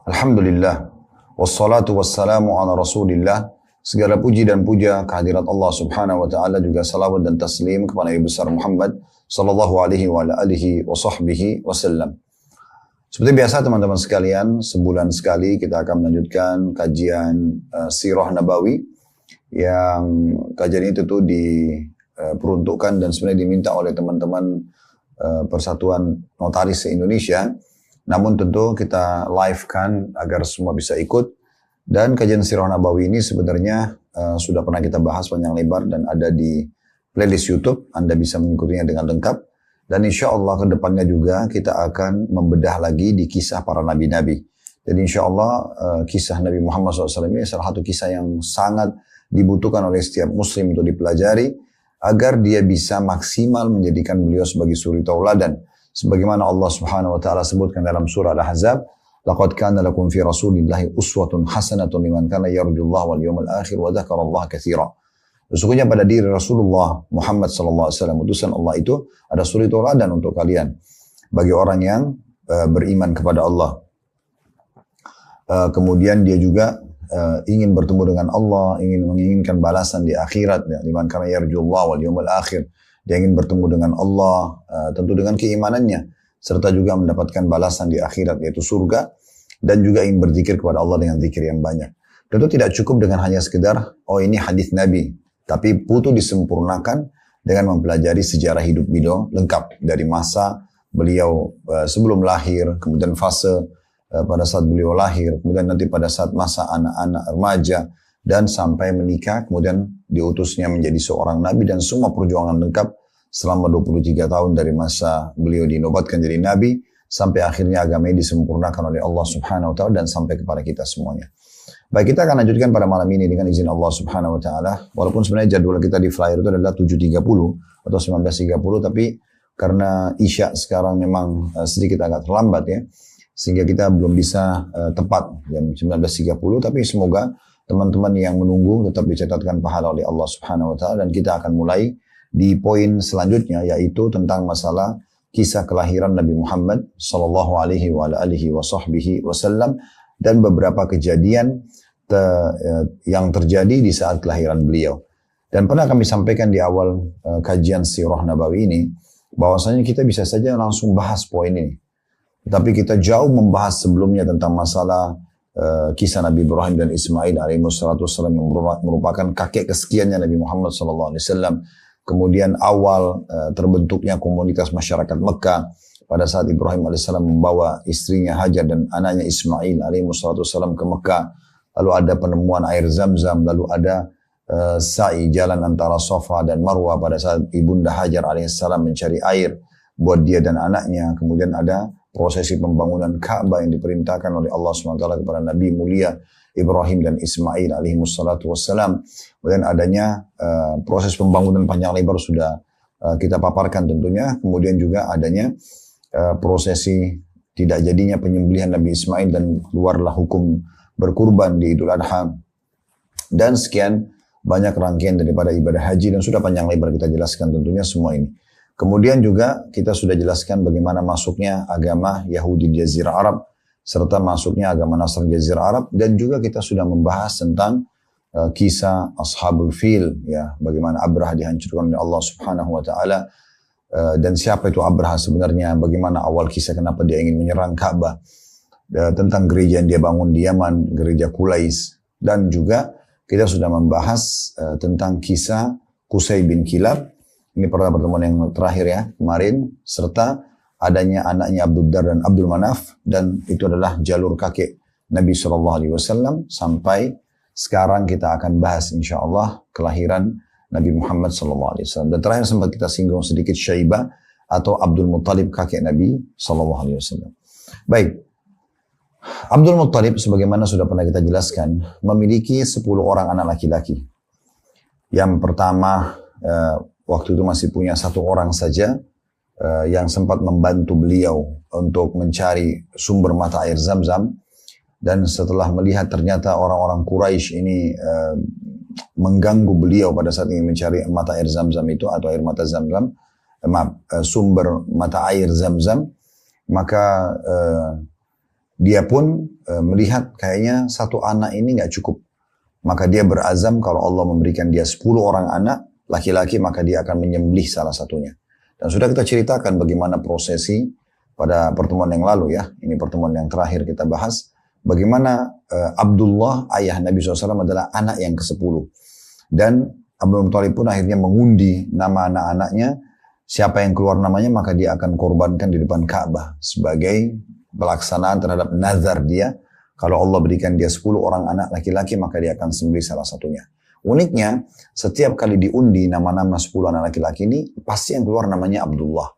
Alhamdulillah, wassalatu wassalamu ala rasulillah. Segala puji dan puja kehadirat Allah subhanahu wa ta'ala, juga salawat dan taslim kepada Nabi besar Muhammad sallallahu alaihi wa alihi wa sahbihi wasallam. Seperti biasa teman-teman sekalian, sebulan sekali kita akan melanjutkan kajian Sirah Nabawi, yang kajian itu tuh diperuntukkan dan sebenarnya diminta oleh teman-teman Persatuan Notaris Indonesia. Namun tentu kita live kan agar semua bisa ikut. Dan kajian Sirah Nabawi ini sebenarnya sudah pernah kita bahas panjang lebar dan ada di playlist YouTube. Anda bisa mengikutinya dengan lengkap. Dan insya Allah ke depannya juga kita akan membedah lagi di kisah para nabi-nabi. Jadi insya Allah kisah Nabi Muhammad SAW ini salah satu kisah yang sangat dibutuhkan oleh setiap muslim untuk dipelajari, agar dia bisa maksimal menjadikan beliau sebagai suri tauladan. Sebagaimana Allah Subhanahu wa taala sebutkan dalam surah Al-Ahzab, laqad kana lakum fi rasulillahi uswatun hasanatun liman kana yarjullaha wal yawmal akhir wa dzakarallaha katsira. Sesungguhnya pada diri Rasulullah Muhammad sallallahu alaihi wasallam, utusan Allah itu ada suri tauladan untuk kalian bagi orang yang beriman kepada Allah. Kemudian dia juga ingin bertemu dengan Allah, menginginkan balasan di akhirat, ya, liman kana yarjullaha wal yawmal akhir. Dia ingin bertemu dengan Allah, tentu dengan keimanannya, serta juga mendapatkan balasan di akhirat, yaitu surga, dan juga ingin berzikir kepada Allah dengan zikir yang banyak. Tentu tidak cukup dengan hanya sekedar, oh ini hadis Nabi, tapi butuh disempurnakan dengan mempelajari sejarah hidup beliau lengkap, dari masa beliau sebelum lahir, kemudian fase pada saat beliau lahir, kemudian nanti pada saat masa anak-anak remaja, dan sampai menikah, kemudian diutusnya menjadi seorang nabi, dan semua perjuangan lengkap selama 23 tahun dari masa beliau dinobatkan jadi nabi, sampai akhirnya agama ini disempurnakan oleh Allah subhanahu wa ta'ala, dan sampai kepada kita semuanya. Baik, kita akan lanjutkan pada malam ini dengan izin Allah subhanahu wa ta'ala, walaupun sebenarnya jadwal kita di flyer itu adalah 7.30 atau 19.30, tapi karena Isya sekarang memang sedikit agak terlambat ya, sehingga kita belum bisa tepat jam 19.30, tapi semoga teman-teman yang menunggu tetap dicatatkan pahala oleh Allah Subhanahu wa taala, dan kita akan mulai di poin selanjutnya, yaitu tentang masalah kisah kelahiran Nabi Muhammad sallallahu alaihi wa alihi wasallam, dan beberapa kejadian yang terjadi di saat kelahiran beliau. Dan pernah kami sampaikan di awal kajian Sirah Nabawi ini bahwasanya kita bisa saja langsung bahas poin ini. Tapi kita jauh membahas sebelumnya tentang masalah kisah Nabi Ibrahim dan Ismail alaihissalam, yang merupakan kakek kesekiannya Nabi Muhammad SAW. Kemudian awal terbentuknya komunitas masyarakat Mekah pada saat Ibrahim alaihissalam membawa istrinya Hajar dan anaknya Ismail alaihissalam ke Mekah. Lalu ada penemuan air Zam-Zam, lalu ada sa'i jalan antara Safa dan Marwah pada saat ibunda Hajar alaihissalam mencari air buat dia dan anaknya. Kemudian ada prosesi pembangunan Ka'bah yang diperintahkan oleh Allah SWT kepada Nabi mulia Ibrahim dan Ismail alaihissalatu wassalam. Kemudian adanya proses pembangunan panjang lebar sudah kita paparkan tentunya. Kemudian juga adanya prosesi tidak jadinya penyembelihan Nabi Ismail dan keluarlah hukum berkurban di Idul Adha. Dan sekian banyak rangkaian daripada ibadah haji, dan sudah panjang lebar kita jelaskan tentunya semua ini. Kemudian juga kita sudah jelaskan bagaimana masuknya agama Yahudi di Jazirah Arab, serta masuknya agama Nasrani di Jazirah Arab, dan juga kita sudah membahas tentang kisah Ashabul Fil, ya, bagaimana Abraha dihancurkan oleh Allah Subhanahu wa taala, dan siapa itu Abraha sebenarnya, bagaimana awal kisah kenapa dia ingin menyerang Ka'bah, tentang gereja yang dia bangun di Yaman, gereja Qulais, dan juga kita sudah membahas tentang kisah Qusay bin Kilab. Ini pernah pertemuan yang terakhir ya, kemarin, serta adanya anaknya Abdul Dar dan Abdul Manaf, dan itu adalah jalur kakek Nabi SAW, sampai sekarang kita akan bahas insya Allah kelahiran Nabi Muhammad SAW. Dan terakhir sempat kita singgung sedikit Syaibah atau Abdul Muttalib, kakek Nabi SAW. Baik, Abdul Muttalib sebagaimana sudah pernah kita jelaskan, memiliki 10 orang anak laki-laki. Yang pertama, waktu itu masih punya 1 orang saja yang sempat membantu beliau untuk mencari sumber mata air Zam-Zam. Dan setelah melihat ternyata orang-orang Quraisy ini mengganggu beliau pada saat ingin mencari mata air Zam-Zam itu, atau air mata Zam-Zam, sumber mata air Zam-Zam, maka dia pun melihat kayaknya satu anak ini nggak cukup. Maka dia berazam kalau Allah memberikan dia 10 orang anak laki-laki, maka dia akan menyembelih salah satunya. Dan sudah kita ceritakan bagaimana prosesi pada pertemuan yang lalu ya. Ini pertemuan yang terakhir kita bahas. Bagaimana Abdullah ayah Nabi SAW adalah anak yang ke-10. Dan Abdul Muttalib pun akhirnya mengundi nama anak-anaknya. Siapa yang keluar namanya maka dia akan korbankan di depan Ka'bah sebagai pelaksanaan terhadap nazar dia. Kalau Allah berikan dia 10 orang anak laki-laki maka dia akan sembelih salah satunya. Uniknya setiap kali diundi nama-nama 10 anak laki-laki ini pasti yang keluar namanya Abdullah.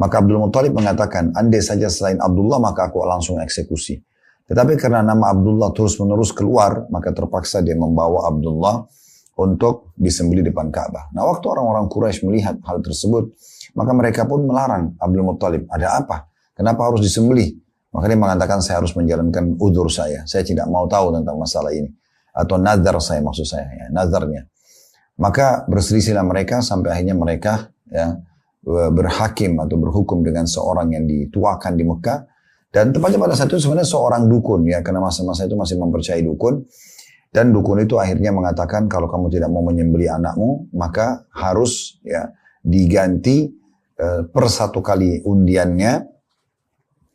Maka Abdul Muttalib mengatakan, andai saja selain Abdullah maka aku langsung eksekusi. Tetapi karena nama Abdullah terus-menerus keluar maka terpaksa dia membawa Abdullah untuk disembelih depan Ka'bah. Nah waktu orang-orang Quraisy melihat hal tersebut maka mereka pun melarang Abdul Muttalib. Ada apa? Kenapa harus disembelih? Maka dia mengatakan saya harus menjalankan udzur saya. Saya tidak mau tahu tentang masalah ini. Atau nazar saya maksud saya. Ya, nazarnya. Maka berselisihlah mereka sampai akhirnya mereka ya, berhakim atau berhukum dengan seorang yang dituakan di Mekah. Dan tepatnya pada saat itu sebenarnya seorang dukun. Ya, karena masa-masa itu masih mempercayai dukun. Dan dukun itu akhirnya mengatakan kalau kamu tidak mau menyembelih anakmu maka harus ya, diganti per satu kali undiannya.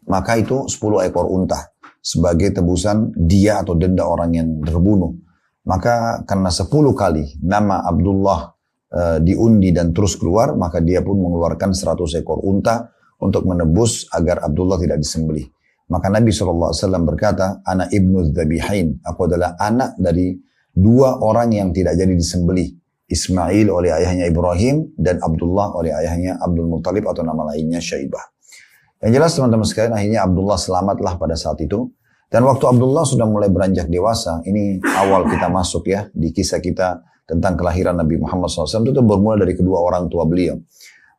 Maka itu 10 ekor unta sebagai tebusan dia atau denda orang yang terbunuh. Maka karena 10 kali nama Abdullah diundi dan terus keluar, maka dia pun mengeluarkan 100 ekor unta untuk menebus agar Abdullah tidak disembelih. Maka Nabi SAW berkata, Ana ibnu Dzabihain, aku adalah anak dari 2 orang yang tidak jadi disembelih. Ismail oleh ayahnya Ibrahim dan Abdullah oleh ayahnya Abdul Muttalib atau nama lainnya Syaibah. Yang jelas teman-teman sekalian akhirnya Abdullah selamatlah pada saat itu. Dan waktu Abdullah sudah mulai beranjak dewasa, ini awal kita masuk ya di kisah kita tentang kelahiran Nabi Muhammad SAW itu bermula dari kedua orang tua beliau.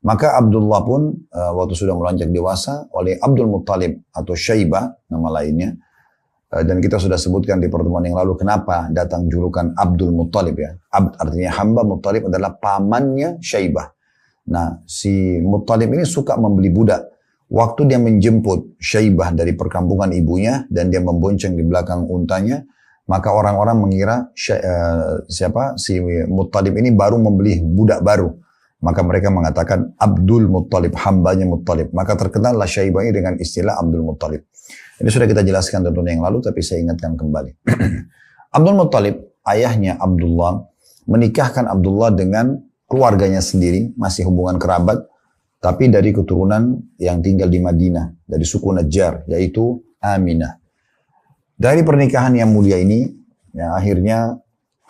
Maka Abdullah pun waktu sudah beranjak dewasa oleh Abdul Muttalib atau Syaibah nama lainnya. Dan kita sudah sebutkan di pertemuan yang lalu kenapa datang julukan Abdul Muttalib ya. Abd artinya hamba, Muttalib adalah pamannya Syaibah. Nah si Muttalib ini suka membeli budak. Waktu dia menjemput Syaibah dari perkampungan ibunya dan dia membonceng di belakang untanya, maka orang-orang mengira si Muttalib ini baru membeli budak baru. Maka mereka mengatakan Abdul Muttalib, hambanya Muttalib. Maka terkenallah Syaibah ini dengan istilah Abdul Muttalib. Ini sudah kita jelaskan tentunya yang lalu, tapi saya ingatkan kembali. Abdul Muttalib, ayahnya Abdullah, menikahkan Abdullah dengan keluarganya sendiri, masih hubungan kerabat, tapi dari keturunan yang tinggal di Madinah, dari suku Najjar, yaitu Aminah. Dari pernikahan yang mulia ini, ya, akhirnya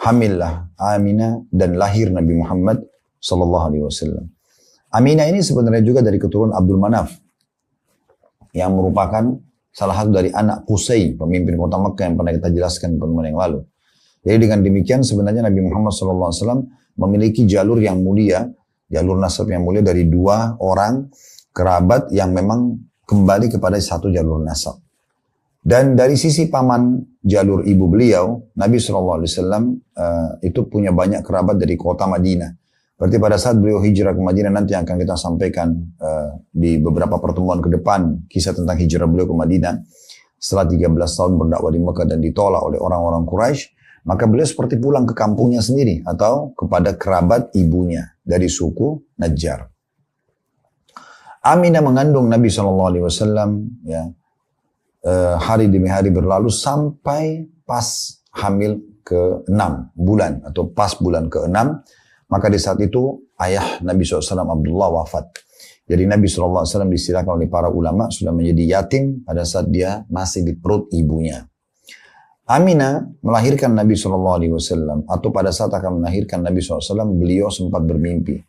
hamillah Aminah dan lahir Nabi Muhammad SAW. Aminah ini sebenarnya juga dari keturunan Abdul Manaf, yang merupakan salah satu dari anak Qusay, pemimpin kota Mekah yang pernah kita jelaskan pertemuan yang lalu. Jadi dengan demikian sebenarnya Nabi Muhammad SAW memiliki jalur yang mulia, jalur nasab yang mulia dari 2 orang kerabat yang memang kembali kepada satu jalur nasab. Dan dari sisi paman jalur ibu beliau, Nabi SAW itu punya banyak kerabat dari kota Madinah. Berarti pada saat beliau hijrah ke Madinah nanti akan kita sampaikan di beberapa pertemuan ke depan kisah tentang hijrah beliau ke Madinah. Setelah 13 tahun berdakwah di Mekah dan ditolak oleh orang-orang Quraisy, maka beliau seperti pulang ke kampungnya sendiri atau kepada kerabat ibunya dari suku Najjar. Aminah mengandung Nabi SAW ya, hari demi hari berlalu sampai pas hamil ke-6 bulan atau pas bulan ke-6. Maka di saat itu ayah Nabi SAW Abdullah wafat. Jadi Nabi SAW distilahkan oleh para ulama sudah menjadi yatim pada saat dia masih di perut ibunya. Aminah melahirkan Nabi SAW atau pada saat akan melahirkan Nabi SAW beliau sempat bermimpi.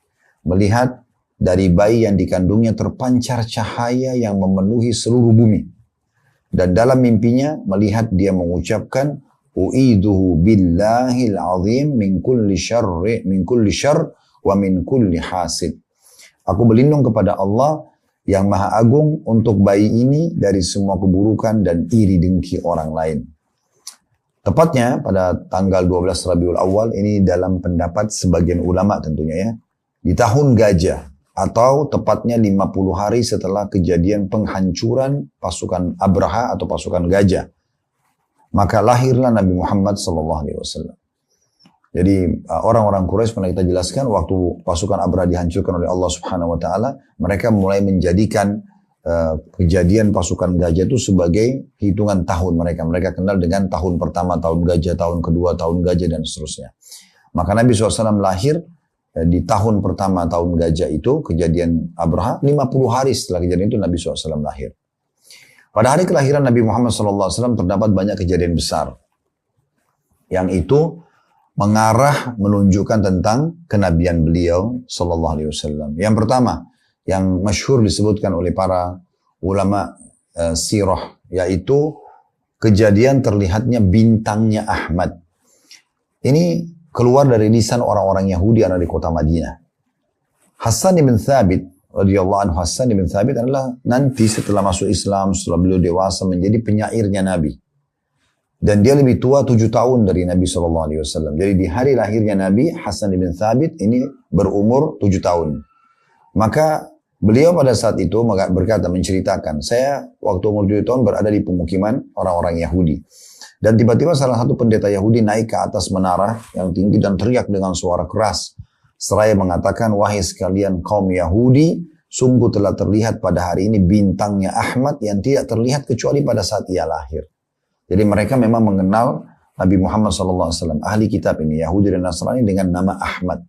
Melihat dari bayi yang dikandungnya terpancar cahaya yang memenuhi seluruh bumi. Dan dalam mimpinya melihat dia mengucapkan U'iduhu billahil azim min kulli syarr wa min kulli hasid. Aku berlindung kepada Allah yang maha agung untuk bayi ini dari semua keburukan dan iri dengki orang lain. Tepatnya pada tanggal 12 Rabiul Awal ini dalam pendapat sebagian ulama tentunya ya. Di tahun gajah atau tepatnya 50 hari setelah kejadian penghancuran pasukan Abraha atau pasukan gajah. Maka lahirlah Nabi Muhammad SAW. Jadi orang-orang Quraisy pernah kita jelaskan waktu pasukan Abraha dihancurkan oleh Allah Subhanahu Wa Taala, mereka mulai menjadikan kejadian pasukan gajah itu sebagai hitungan tahun mereka. Mereka kenal dengan tahun pertama, tahun gajah, tahun kedua, tahun gajah, dan seterusnya. Maka Nabi SAW lahir di tahun pertama tahun gajah itu, kejadian Abraha, 50 hari setelah kejadian itu Nabi SAW lahir. Pada hari kelahiran Nabi Muhammad SAW terdapat banyak kejadian besar. Yang itu mengarah menunjukkan tentang kenabian beliau SAW. Yang pertama, yang masyhur disebutkan oleh para ulama sirah, yaitu kejadian terlihatnya bintangnya Ahmad. Ini keluar dari lisan orang-orang Yahudi yang ada di kota Madinah. Hassan ibn Thabit radhiyallahu anhu, Hassan ibn Thabit adalah nanti setelah masuk Islam, setelah beliau dewasa menjadi penyairnya Nabi. Dan dia lebih tua 7 tahun dari Nabi SAW. Jadi di hari lahirnya Nabi, Hassan ibn Thabit ini berumur 7 tahun. Maka beliau pada saat itu berkata, menceritakan, saya waktu umur 7 tahun berada di pemukiman orang-orang Yahudi. Dan tiba-tiba salah satu pendeta Yahudi naik ke atas menara yang tinggi dan teriak dengan suara keras. Seraya mengatakan, wahai sekalian kaum Yahudi, sungguh telah terlihat pada hari ini bintangnya Ahmad yang tidak terlihat kecuali pada saat ia lahir. Jadi mereka memang mengenal Nabi Muhammad SAW, ahli kitab ini, Yahudi dan Nasrani, dengan nama Ahmad.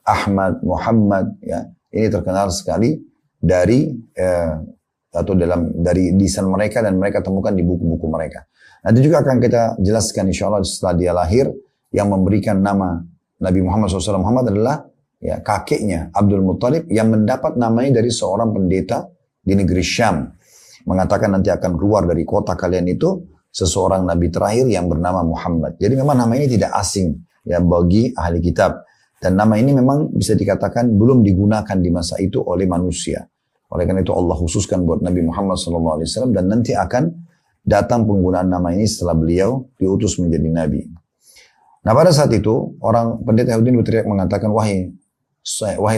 Ahmad, Muhammad, ya, ini terkenal sekali dari dari lisan mereka dan mereka temukan di buku-buku mereka. Nanti juga akan kita jelaskan insya Allah setelah dia lahir, yang memberikan nama Nabi Muhammad SAW Muhammad adalah ya, kakeknya Abdul Muttalib yang mendapat namanya dari seorang pendeta di negeri Syam. Mengatakan nanti akan keluar dari kota kalian itu seseorang nabi terakhir yang bernama Muhammad. Jadi memang nama ini tidak asing ya bagi ahli kitab. Dan nama ini memang bisa dikatakan belum digunakan di masa itu oleh manusia. Oleh karena itu Allah khususkan buat Nabi Muhammad SAW dan nanti akan datang penggunaan nama ini setelah beliau diutus menjadi nabi. Nah pada saat itu orang pendeta Yahudi berteriak mengatakan, wahai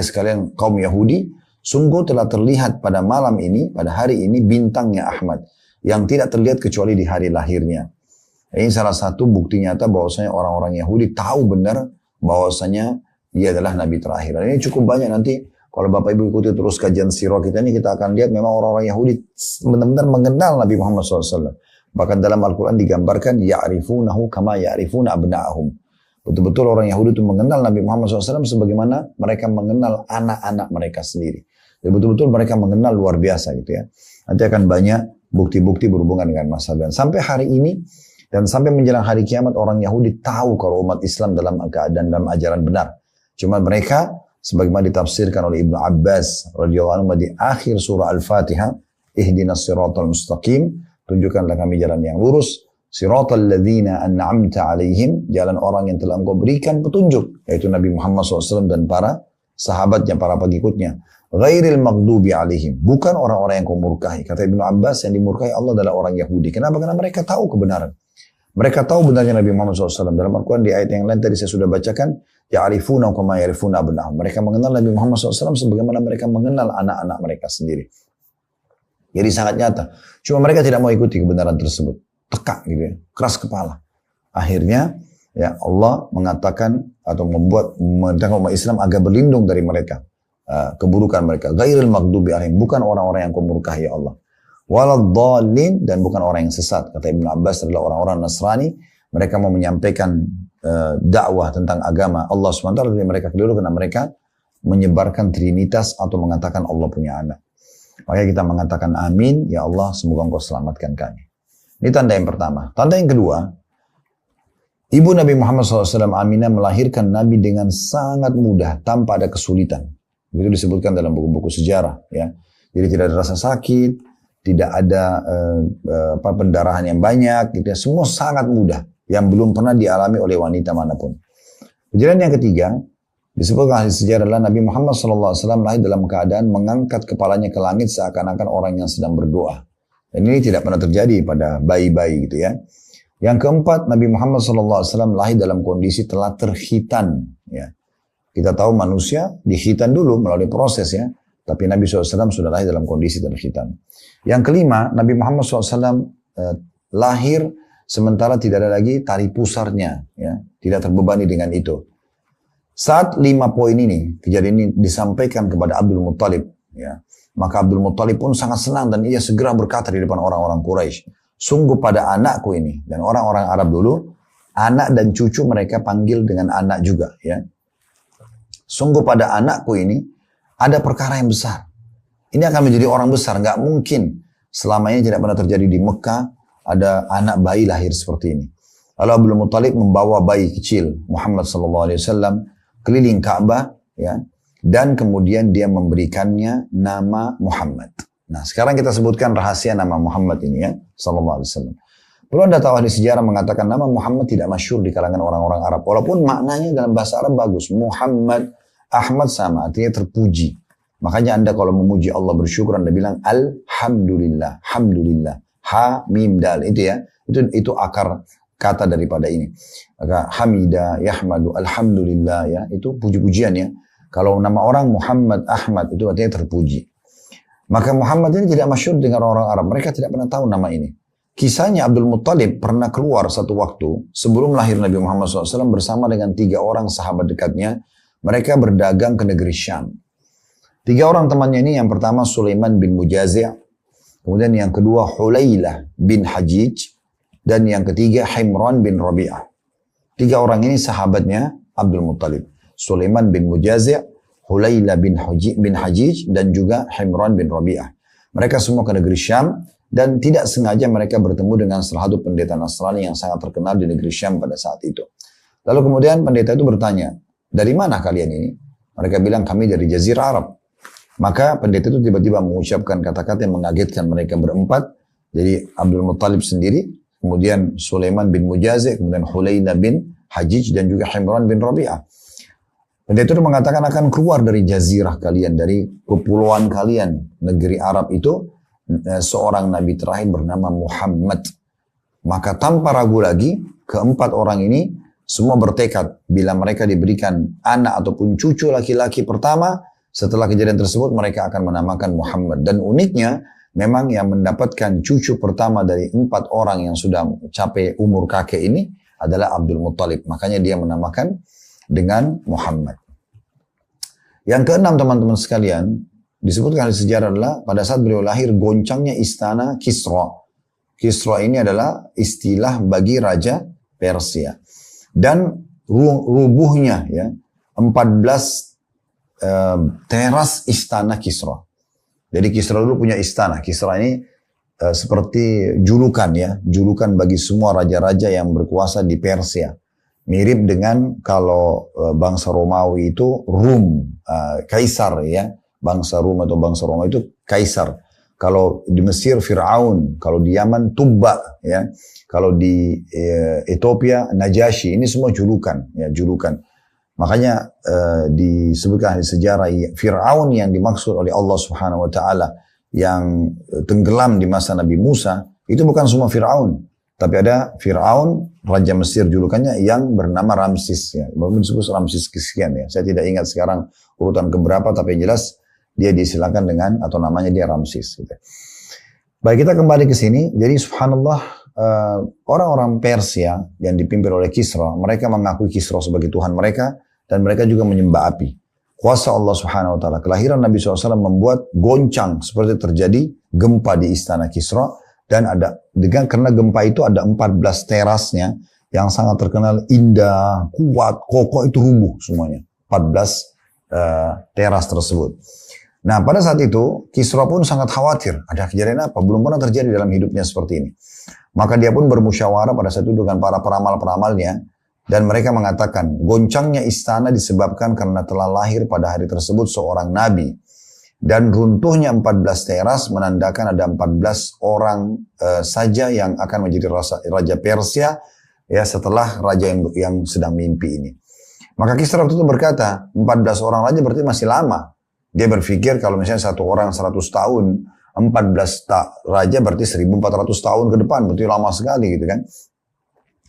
sekalian kaum Yahudi, sungguh telah terlihat pada malam ini, pada hari ini bintangnya Ahmad yang tidak terlihat kecuali di hari lahirnya. Ini salah satu bukti nyata bahwasanya orang-orang Yahudi tahu benar bahwasanya dia adalah nabi terakhir. Dan ini cukup banyak nanti kalau Bapak Ibu ikuti terus kajian sirah kita ini, kita akan lihat memang orang-orang Yahudi benar-benar mengenal Nabi Muhammad SAW. Bahkan dalam Al-Quran digambarkan ya'rifunahu kama ya'rifuna abna'ahum. Betul-betul orang Yahudi itu mengenal Nabi Muhammad SAW sebagaimana mereka mengenal anak-anak mereka sendiri. Jadi betul-betul mereka mengenal luar biasa gitu ya. Nanti akan banyak bukti-bukti berhubungan dengan masa dan sampai hari ini dan sampai menjelang hari kiamat orang Yahudi tahu kalau umat Islam dalam keadaan dalam ajaran benar. Cuma mereka sebagaimana ditafsirkan oleh Ibnu Abbas radhiyallahu anhu di akhir surah Al-Fatihah, ihdinas siratal mustaqim, tunjukkanlah kami jalan yang lurus, siratal ladzina an'amta alaihim, jalan orang yang telah Engkau berikan petunjuk, yaitu Nabi Muhammad SAW dan para sahabatnya, para pengikutnya. Ghairil maghdubi alaihim, bukan orang-orang yang kau murkahi. Kata Ibnu Abbas, yang dimurkahi Allah adalah orang Yahudi. Kenapa? Karena mereka tahu kebenaran. Mereka tahu benarnya Nabi Muhammad SAW. Dalam Al-Quran di ayat yang lain tadi saya sudah bacakan, ya'rifuna kama ya'rifuna abna'ahum. Mereka mengenal Nabi Muhammad SAW sebagaimana mereka mengenal anak-anak mereka sendiri. Jadi sangat nyata. Cuma mereka tidak mau ikuti kebenaran tersebut. Tekak gitu ya, keras kepala. Akhirnya ya Allah mengatakan atau membuat umat Islam agar berlindung dari mereka. Keburukan mereka. Ghairil maghdubi alaihim, bukan orang-orang yang kau murkahi ya Allah. Waladhdallin, dan bukan orang yang sesat. Kata Ibnu Abbas adalah orang-orang Nasrani. Mereka mau menyampaikan dakwah tentang agama Allah SWT, dari mereka keliru karena mereka menyebarkan trinitas atau mengatakan Allah punya anak. Makanya kita mengatakan amin, ya Allah semoga Engkau selamatkan kami. Ini tanda yang pertama. Tanda yang kedua, ibu Nabi Muhammad SAW Aminah melahirkan Nabi dengan sangat mudah tanpa ada kesulitan. Itu disebutkan dalam buku-buku sejarah. Ya. Jadi tidak ada rasa sakit, tidak ada pendarahan yang banyak, gitu ya. Semua sangat mudah, yang belum pernah dialami oleh wanita manapun. Kejadian yang ketiga, disebutkan ahli sejarah adalah Nabi Muhammad SAW lahir dalam keadaan mengangkat kepalanya ke langit seakan-akan orang yang sedang berdoa. Dan ini tidak pernah terjadi pada bayi-bayi gitu ya. Yang keempat, Nabi Muhammad SAW lahir dalam kondisi telah terkhitan. Ya. Kita tahu manusia dikhitan dulu melalui proses ya. Tapi Nabi SAW sudah lahir dalam kondisi terkhitan. Yang kelima, Nabi Muhammad SAW lahir sementara tidak ada lagi tali pusarnya, ya, tidak terbebani dengan itu. Saat 5 poin ini, kejadian ini disampaikan kepada Abdul Muttalib, ya, maka Abdul Muttalib pun sangat senang dan ia segera berkata di depan orang-orang Quraisy, sungguh pada anakku ini. Dan orang-orang Arab dulu, anak dan cucu mereka panggil dengan anak juga, ya. Sungguh pada anakku ini ada perkara yang besar. Ini akan menjadi orang besar, nggak mungkin selama ini tidak pernah terjadi di Mekah ada anak bayi lahir seperti ini. Lalu Abdul Muttalib membawa bayi kecil Muhammad SAW keliling Ka'bah, ya, dan kemudian dia memberikannya nama Muhammad. Nah, sekarang kita sebutkan rahasia nama Muhammad ini, ya, sallallahu alaihi wasallam. Perlu Anda tahu, ahli sejarah mengatakan nama Muhammad tidak masyhur di kalangan orang-orang Arab, walaupun maknanya dalam bahasa Arab bagus. Muhammad, Ahmad sama, artinya terpuji. Makanya Anda kalau memuji Allah, bersyukur, Anda bilang alhamdulillah, alhamdulillah, ha mim dal, itu ya, itu akar kata daripada ini. Maka hamida, yahmadu, alhamdulillah, ya, itu puji-pujian, ya. Kalau nama orang Muhammad, Ahmad, itu artinya terpuji. Maka Muhammad ini tidak masyhur dengan orang Arab. Mereka tidak pernah tahu nama ini. Kisahnya Abdul Muttalib pernah keluar satu waktu sebelum lahir Nabi Muhammad SAW bersama dengan 3 orang sahabat dekatnya. Mereka berdagang ke negeri Syam. 3 orang temannya ini, yang pertama Sulaiman bin Mujazi', kemudian yang kedua Hulailah bin Hajij, dan yang ketiga Himran bin Rabi'ah. 3 orang ini sahabatnya Abdul Muttalib. Sulaiman bin Mujazi', Hulailah bin Hajij, dan juga Himran bin Rabi'ah. Mereka semua ke negeri Syam, dan tidak sengaja mereka bertemu dengan salah satu pendeta Nasrani yang sangat terkenal di negeri Syam pada saat itu. Lalu kemudian pendeta itu bertanya, dari mana kalian ini? Mereka bilang, kami dari Jazirah Arab. Maka pendeta itu tiba-tiba mengucapkan kata-kata yang mengagetkan mereka berempat. Jadi Abdul Muttalib sendiri, kemudian Sulaiman bin Mujazi', kemudian Hulailah bin Hajij, dan juga Himran bin Rabi'ah. Pendeta itu mengatakan akan keluar dari jazirah kalian, dari kepulauan kalian, negeri Arab itu, seorang nabi terakhir bernama Muhammad. Maka tanpa ragu lagi, keempat orang ini semua bertekad bila mereka diberikan anak ataupun cucu laki-laki pertama, setelah kejadian tersebut mereka akan menamakan Muhammad. Dan uniknya, memang yang mendapatkan cucu pertama dari 4 orang yang sudah capai umur kakek ini adalah Abdul Muttalib. Makanya dia menamakan dengan Muhammad. Yang keenam, teman-teman sekalian, disebutkan di sejarah adalah pada saat beliau lahir goncangnya istana Kisra. Kisra ini adalah istilah bagi raja Persia. Dan rubuhnya, ya, 14 teras istana Kisra. Jadi Kisra dulu punya istana. Kisra ini seperti julukan, ya, julukan bagi semua raja-raja yang berkuasa di Persia. Mirip dengan kalau bangsa Romawi itu Rum, Kaisar, ya. Bangsa Rum atau bangsa Romawi itu Kaisar. Kalau di Mesir Fir'aun, kalau di Yaman Tubba, ya. Kalau di Ethiopia Najasyi, ini semua julukan, ya, julukan. Makanya disebutkan di sejarah Fir'aun yang dimaksud oleh Allah Subhanahu wa taala yang tenggelam di masa Nabi Musa, itu bukan semua Fir'aun. Tapi ada Fir'aun, Raja Mesir julukannya, yang bernama Ramsis. Ya. Walaupun disebut Ramsis kesekian. Ya. Saya tidak ingat sekarang urutan keberapa, tapi yang jelas dia disilakan dengan, atau namanya dia Ramsis. Gitu. Baik, kita kembali ke sini. Jadi subhanallah, orang-orang Persia yang dipimpin oleh Kisra, mereka mengakui Kisra sebagai Tuhan mereka, dan mereka juga menyembah api. Kuasa Allah Subhanahu wa taala. Kelahiran Nabi SAW membuat goncang seperti terjadi gempa di istana Kisra. Dan karena gempa itu ada 14 terasnya yang sangat terkenal indah, kuat, kokoh, itu rubuh semuanya. 14 teras tersebut. Nah, pada saat itu Kisra pun sangat khawatir. Ada kejadian apa? Belum pernah terjadi dalam hidupnya seperti ini. Maka dia pun bermusyawarah pada saat itu dengan para peramal-peramalnya. Dan mereka mengatakan, goncangnya istana disebabkan karena telah lahir pada hari tersebut seorang nabi. Dan runtuhnya 14 teras menandakan ada 14 orang saja yang akan menjadi raja Persia, ya, setelah raja yang sedang mimpi ini. Maka Kisra waktu itu berkata, 14 orang raja berarti masih lama. Dia berpikir kalau misalnya satu orang 100 tahun, 14 raja berarti 1400 tahun ke depan, berarti lama sekali gitu kan.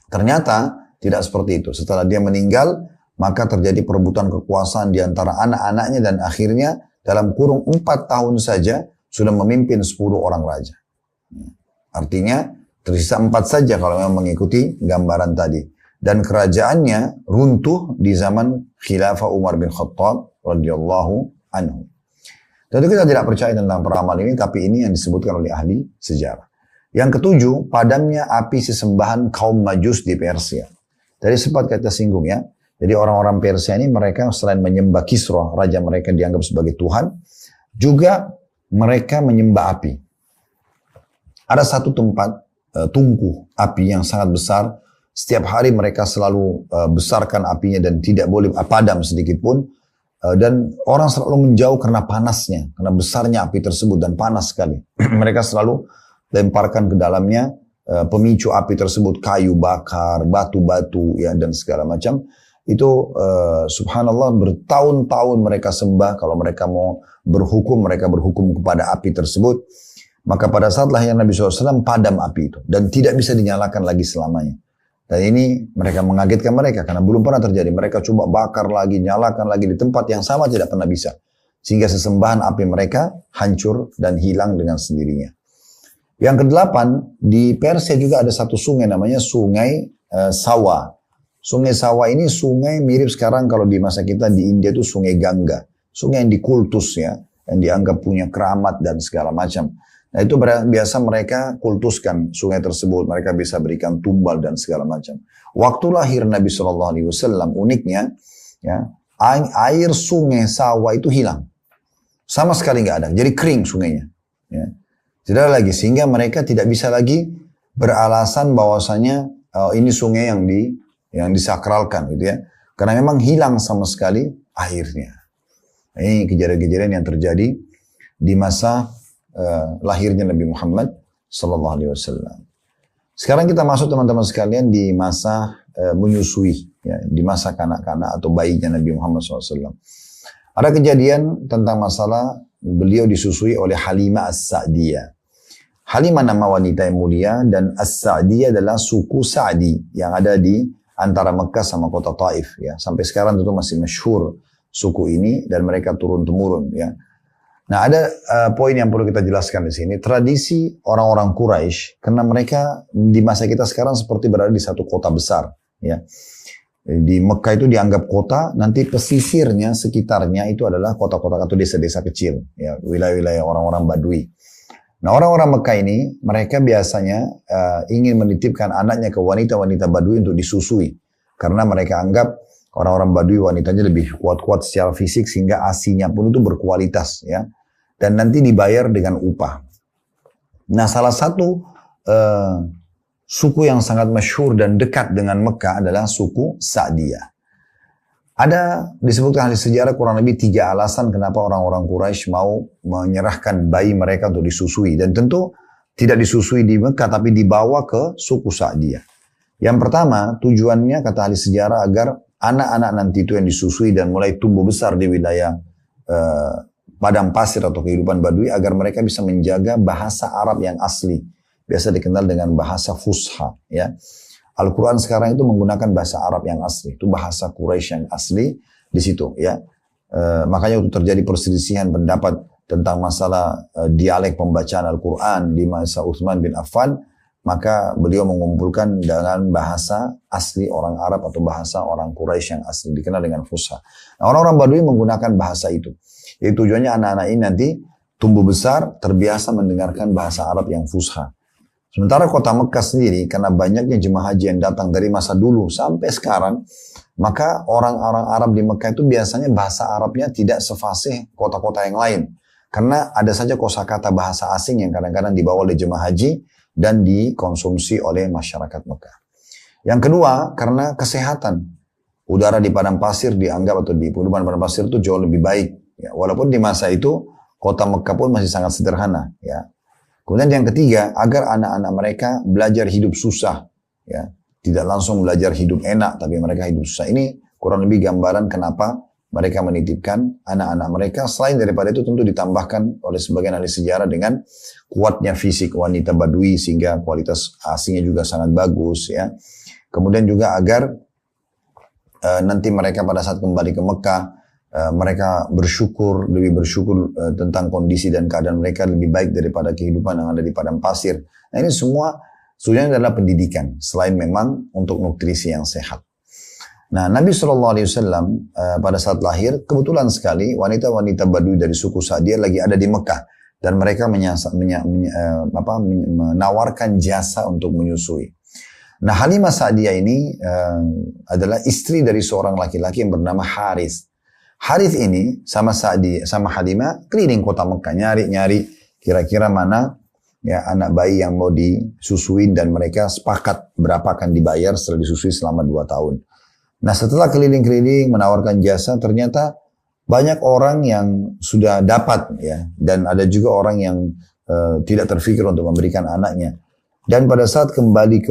Ternyata tidak seperti itu. Setelah dia meninggal, maka terjadi perebutan kekuasaan di antara anak-anaknya, dan akhirnya dalam kurung 4 tahun saja sudah memimpin 10 orang raja. Artinya tersisa 4 saja kalau memang mengikuti gambaran tadi. Dan kerajaannya runtuh di zaman Khilafah Umar bin Khattab radhiyallahu anhu. Tentu kita tidak percaya tentang peramal ini, tapi ini yang disebutkan oleh ahli sejarah. Yang ketujuh, padamnya api sesembahan kaum Majus di Persia. Tadi sempat kita singgung ya. Jadi orang-orang Persia ini mereka selain menyembah Kisra, raja mereka dianggap sebagai Tuhan, juga mereka menyembah api. Ada satu tempat tungku api yang sangat besar. Setiap hari mereka selalu besarkan apinya dan tidak boleh padam sedikit pun. Dan orang selalu menjauh karena panasnya, karena besarnya api tersebut dan panas sekali. Mereka selalu lemparkan ke dalamnya pemicu api tersebut, kayu bakar, batu-batu ya dan segala macam. Itu subhanallah bertahun-tahun mereka sembah. Kalau mereka mau berhukum, mereka berhukum kepada api tersebut. Maka pada saat lahir Nabi SAW padam api itu dan tidak bisa dinyalakan lagi selamanya. Dan ini mereka mengagetkan mereka karena belum pernah terjadi. Mereka coba bakar lagi, nyalakan lagi di tempat yang sama tidak pernah bisa. Sehingga sesembahan api mereka hancur dan hilang dengan sendirinya. Yang kedelapan, di Persia juga ada satu sungai namanya Sungai Sawa. Sungai Sawa ini sungai mirip sekarang kalau di masa kita di India itu Sungai Gangga. Sungai yang dikultus ya, yang dianggap punya keramat dan segala macam. Nah itu biasa mereka kultuskan sungai tersebut, mereka bisa berikan tumbal dan segala macam. Waktu lahir Nabi SAW uniknya, ya, air sungai Sawa itu hilang. Sama sekali nggak ada, jadi kering sungainya. Ya. Tidak ada lagi, sehingga mereka tidak bisa lagi beralasan bahwasanya ini sungai yang disakralkan gitu ya. Karena memang hilang sama sekali airnya. Ini kejadian-kejadian yang terjadi di masa lahirnya Nabi Muhammad sallallahu alaihi wasallam. Sekarang kita masuk teman-teman sekalian di masa menyusui, ya, di masa kanak-kanak atau bayinya Nabi Muhammad SAW. Ada kejadian tentang masalah beliau disusui oleh Halimah As-Sa'diyah. Halimah nama wanita yang mulia dan As-Sa'diyah adalah suku Sa'di yang ada di antara Mekah sama kota Taif. Ya. Sampai sekarang tentu masih masyhur suku ini dan mereka turun-temurun. Ya. Nah ada poin yang perlu kita jelaskan di sini. Tradisi orang-orang Quraisy, karena mereka di masa kita sekarang seperti berada di satu kota besar. Ya. Di Mekah itu dianggap kota, nanti pesisirnya, sekitarnya itu adalah kota-kota atau desa-desa kecil. Ya, wilayah-wilayah orang-orang Badui. Nah orang-orang Mekah ini, mereka biasanya ingin menitipkan anaknya ke wanita-wanita Badui untuk disusui. Karena mereka anggap orang-orang Badui wanitanya lebih kuat-kuat secara fisik sehingga asinya pun itu berkualitas. Ya. Dan nanti dibayar dengan upah. Nah salah satu suku yang sangat masyhur dan dekat dengan Mekah adalah suku Sa'diyah. Ada disebutkan ahli sejarah kurang lebih 3 alasan kenapa orang-orang Quraisy mau menyerahkan bayi mereka untuk disusui. Dan tentu tidak disusui di Mekah tapi dibawa ke suku Sa'diyah. Yang pertama tujuannya kata ahli sejarah agar anak-anak nanti itu yang disusui dan mulai tumbuh besar di wilayah padang pasir atau kehidupan Badui agar mereka bisa menjaga bahasa Arab yang asli. Biasa dikenal dengan bahasa Fusha. Ya. Al-Quran sekarang itu menggunakan bahasa Arab yang asli. Itu bahasa Quraisy yang asli di situ. Ya. Makanya itu terjadi perselisihan pendapat tentang masalah dialek pembacaan Al-Quran di masa Utsman bin Affan. Maka beliau mengumpulkan dengan bahasa asli orang Arab atau bahasa orang Quraisy yang asli. Dikenal dengan Fusha. Nah, orang-orang Badui menggunakan bahasa itu. Jadi tujuannya anak-anak ini nanti tumbuh besar, terbiasa mendengarkan bahasa Arab yang fusha. Sementara kota Mekah sendiri, karena banyaknya jemaah haji yang datang dari masa dulu sampai sekarang, maka orang-orang Arab di Mekah itu biasanya bahasa Arabnya tidak sefasih kota-kota yang lain. Karena ada saja kosakata bahasa asing yang kadang-kadang dibawa oleh jemaah haji dan dikonsumsi oleh masyarakat Mekah. Yang kedua, karena kesehatan. Udara di padang pasir dianggap atau di pegunungan padang pasir itu jauh lebih baik. Ya, walaupun di masa itu kota Mekah pun masih sangat sederhana. Ya. Kemudian yang ketiga, agar anak-anak mereka belajar hidup susah. Ya. Tidak langsung belajar hidup enak, tapi mereka hidup susah. Ini kurang lebih gambaran kenapa mereka menitipkan anak-anak mereka. Selain daripada itu tentu ditambahkan oleh sebagian ahli sejarah dengan kuatnya fisik wanita Badui sehingga kualitas asinya juga sangat bagus. Ya. Kemudian juga agar nanti mereka pada saat kembali ke Mekah mereka lebih bersyukur tentang kondisi dan keadaan mereka lebih baik daripada kehidupan yang ada di padang pasir. Nah ini semua sebenarnya adalah pendidikan, selain memang untuk nutrisi yang sehat. Nah Nabi SAW pada saat lahir, kebetulan sekali wanita-wanita Badui dari suku Sa'diyah lagi ada di Mekah. Dan mereka menawarkan jasa untuk menyusui. Nah Halimah Sa'diyah ini adalah istri dari seorang laki-laki yang bernama Harith. Harith ini sama Halimah keliling kota Mekah nyari-nyari kira-kira mana ya anak bayi yang mau disusuin, dan mereka sepakat berapa akan dibayar setelah disusui selama 2 tahun. Nah setelah keliling-keliling menawarkan jasa, ternyata banyak orang yang sudah dapat ya, dan ada juga orang yang tidak terfikir untuk memberikan anaknya. Dan pada saat kembali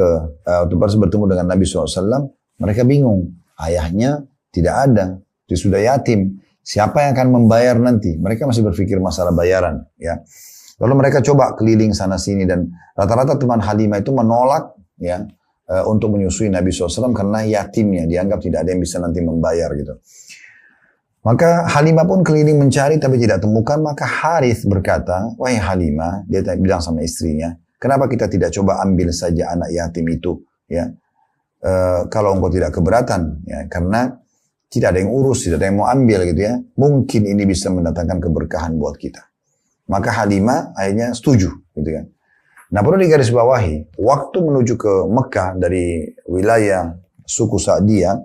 waktu bertemu dengan Nabi SAW, mereka bingung, ayahnya tidak ada. Dia sudah yatim. Siapa yang akan membayar nanti? Mereka masih berpikir masalah bayaran. Ya. Lalu mereka coba keliling sana sini, dan rata-rata teman Halimah itu menolak ya untuk menyusui Nabi SAW karena yatimnya, dianggap tidak ada yang bisa nanti membayar gitu. Maka Halimah pun keliling mencari tapi tidak temukan. Maka Harith berkata, wahai Halimah, dia bilang sama istrinya, kenapa kita tidak coba ambil saja anak yatim itu? Ya, kalau engkau tidak keberatan, ya, karena tidak ada yang urus, tidak ada yang mau ambil gitu ya. Mungkin ini bisa mendatangkan keberkahan buat kita. Maka Halimah akhirnya setuju gitu kan. Nah perlu digarisbawahi, waktu menuju ke Mekah dari wilayah suku Sa'diyah,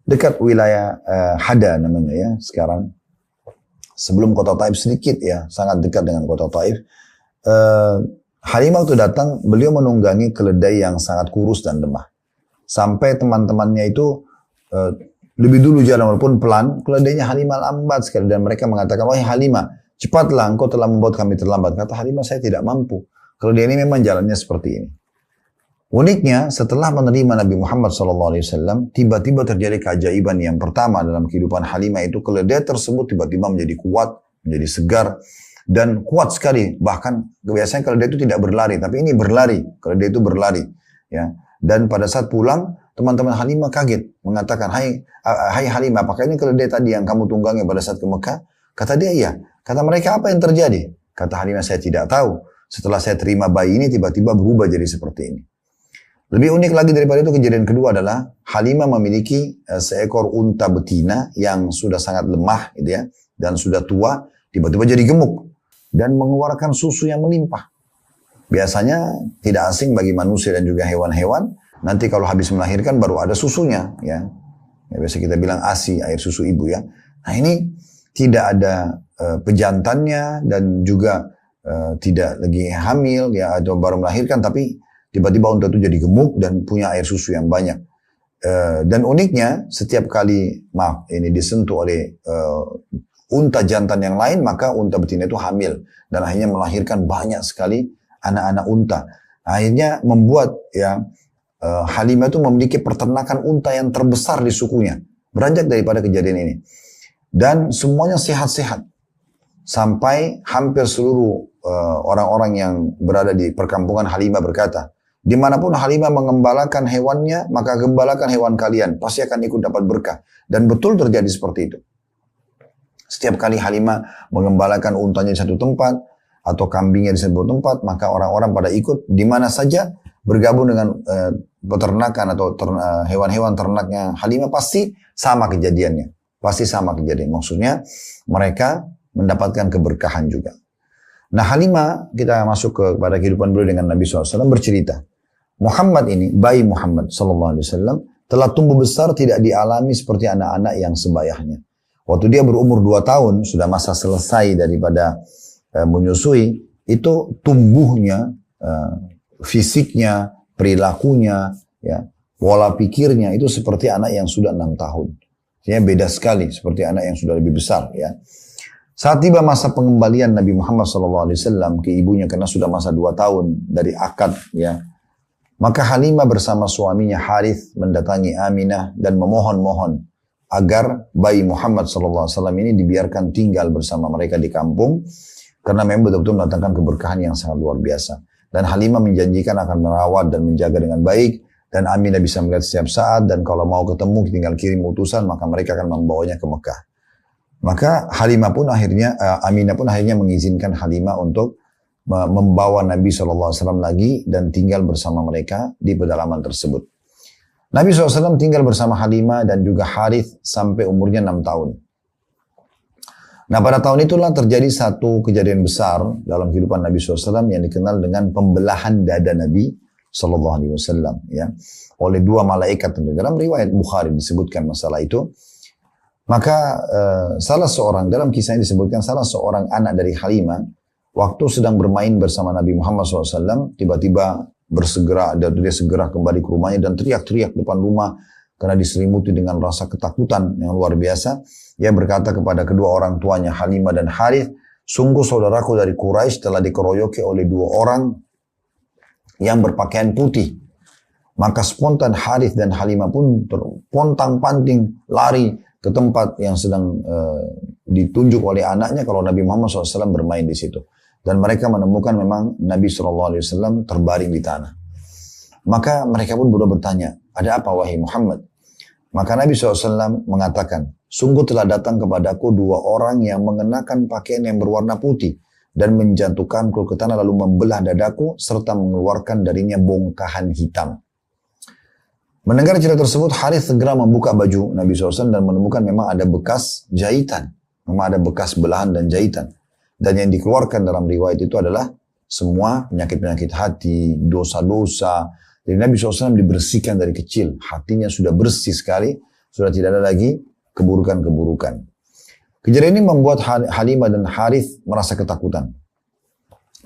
dekat wilayah Hada namanya ya sekarang. Sebelum kota Taif sedikit ya, sangat dekat dengan kota Taif. Halimah waktu datang, beliau menunggangi keledai yang sangat kurus dan lemah. Sampai teman-temannya itu lebih dulu jalan walaupun pelan, keledainya Halimah lambat sekali, dan mereka mengatakan, wahai Halimah, cepatlah, engkau telah membuat kami terlambat. Kata Halimah, saya tidak mampu. Keledai ini memang jalannya seperti ini. Uniknya, setelah menerima Nabi Muhammad SAW, tiba-tiba terjadi keajaiban yang pertama dalam kehidupan Halimah itu, keledai tersebut tiba-tiba menjadi kuat, menjadi segar, dan kuat sekali. Bahkan biasanya keledai itu tidak berlari, tapi ini berlari. Keledai itu berlari. Ya. Dan pada saat pulang, teman-teman Halimah kaget, mengatakan, hai Halimah, apakah ini keledai tadi yang kamu tunggangi pada saat ke Mekah? Kata dia, iya. Kata mereka, apa yang terjadi? Kata Halimah, saya tidak tahu. Setelah saya terima bayi ini, tiba-tiba berubah jadi seperti ini. Lebih unik lagi daripada itu, kejadian kedua adalah Halimah memiliki seekor unta betina yang sudah sangat lemah gitu ya, dan sudah tua, tiba-tiba jadi gemuk dan mengeluarkan susu yang melimpah. Biasanya tidak asing bagi manusia dan juga hewan-hewan, nanti kalau habis melahirkan baru ada susunya ya. Biasa kita bilang ASI, air susu ibu ya. Nah ini tidak ada pejantannya dan juga tidak lagi hamil ya, atau baru melahirkan, tapi tiba-tiba unta itu jadi gemuk dan punya air susu yang banyak. Dan uniknya setiap kali ini disentuh oleh unta jantan yang lain, maka unta betina itu hamil dan akhirnya melahirkan banyak sekali anak-anak unta. Akhirnya membuat ya Halimah itu memiliki peternakan unta yang terbesar di sukunya, beranjak daripada kejadian ini. Dan semuanya sehat-sehat. Sampai hampir seluruh orang-orang yang berada di perkampungan Halimah berkata, dimanapun Halimah mengembalakan hewannya, maka gembalakan hewan kalian, pasti akan ikut dapat berkah. Dan betul terjadi seperti itu. Setiap kali Halimah mengembalakan untanya di satu tempat, atau kambingnya di satu tempat, maka orang-orang pada ikut di mana saja bergabung dengan peternakan atau hewan-hewan ternaknya Halimah, pasti sama kejadiannya. Pasti sama kejadian. Maksudnya mereka mendapatkan keberkahan juga. Nah Halimah, kita masuk kepada kehidupan beliau dengan Nabi SAW, bercerita. Muhammad ini, bayi Muhammad SAW, telah tumbuh besar tidak dialami seperti anak-anak yang sebayahnya. Waktu dia berumur 2 tahun, sudah masa selesai daripada menyusui, itu tumbuhnya, fisiknya, perilakunya, ya, pola pikirnya, itu seperti anak yang sudah 6 tahun. Ya, beda sekali, seperti anak yang sudah lebih besar. Ya. Saat tiba masa pengembalian Nabi Muhammad SAW ke ibunya, karena sudah masa 2 tahun dari akad, ya, maka Halimah bersama suaminya Harith mendatangi Aminah dan memohon-mohon agar bayi Muhammad SAW ini dibiarkan tinggal bersama mereka di kampung, karena memang betul-betul mendatangkan keberkahan yang sangat luar biasa. Dan Halimah menjanjikan akan merawat dan menjaga dengan baik, dan Aminah bisa melihat setiap saat, dan kalau mau ketemu tinggal kirim utusan, maka mereka akan membawanya ke Mekah. Maka Aminah pun akhirnya mengizinkan Halimah untuk membawa Nabi SAW lagi dan tinggal bersama mereka di pedalaman tersebut. Nabi SAW tinggal bersama Halimah dan juga Harith sampai umurnya 6 tahun. Nah, pada tahun itulah terjadi satu kejadian besar dalam kehidupan Nabi SAW yang dikenal dengan pembelahan dada Nabi SAW, ya, oleh dua malaikat. Dalam riwayat Bukhari disebutkan masalah itu. Maka salah seorang, dalam kisah ini disebutkan salah seorang anak dari Halimah waktu sedang bermain bersama Nabi Muhammad SAW, tiba-tiba dia segera kembali ke rumahnya dan teriak-teriak depan rumah karena diselimuti dengan rasa ketakutan yang luar biasa. Ia berkata kepada kedua orang tuanya Halimah dan Harith, sungguh saudaraku dari Quraisy telah dikeroyoki oleh dua orang yang berpakaian putih. Maka spontan Harith dan Halimah pun pontang-panting lari ke tempat yang sedang ditunjuk oleh anaknya kalau Nabi Muhammad SAW bermain di situ. Dan mereka menemukan memang Nabi SAW terbaring di tanah. Maka mereka pun berdua bertanya, ada apa wahai Muhammad? Maka Nabi SAW mengatakan, sungguh telah datang kepadaku dua orang yang mengenakan pakaian yang berwarna putih dan menjatuhkanku ke tanah lalu membelah dadaku serta mengeluarkan darinya bongkahan hitam. Mendengar cerita tersebut, Harith segera membuka baju Nabi SAW dan menemukan memang ada bekas jahitan. Memang ada bekas belahan dan jahitan. Dan yang dikeluarkan dalam riwayat itu adalah semua penyakit-penyakit hati, dosa-dosa. Jadi Nabi SAW dibersihkan dari kecil. Hatinya sudah bersih sekali. Sudah tidak ada lagi keburukan-keburukan. Kejadian ini membuat Halimah dan Harith merasa ketakutan.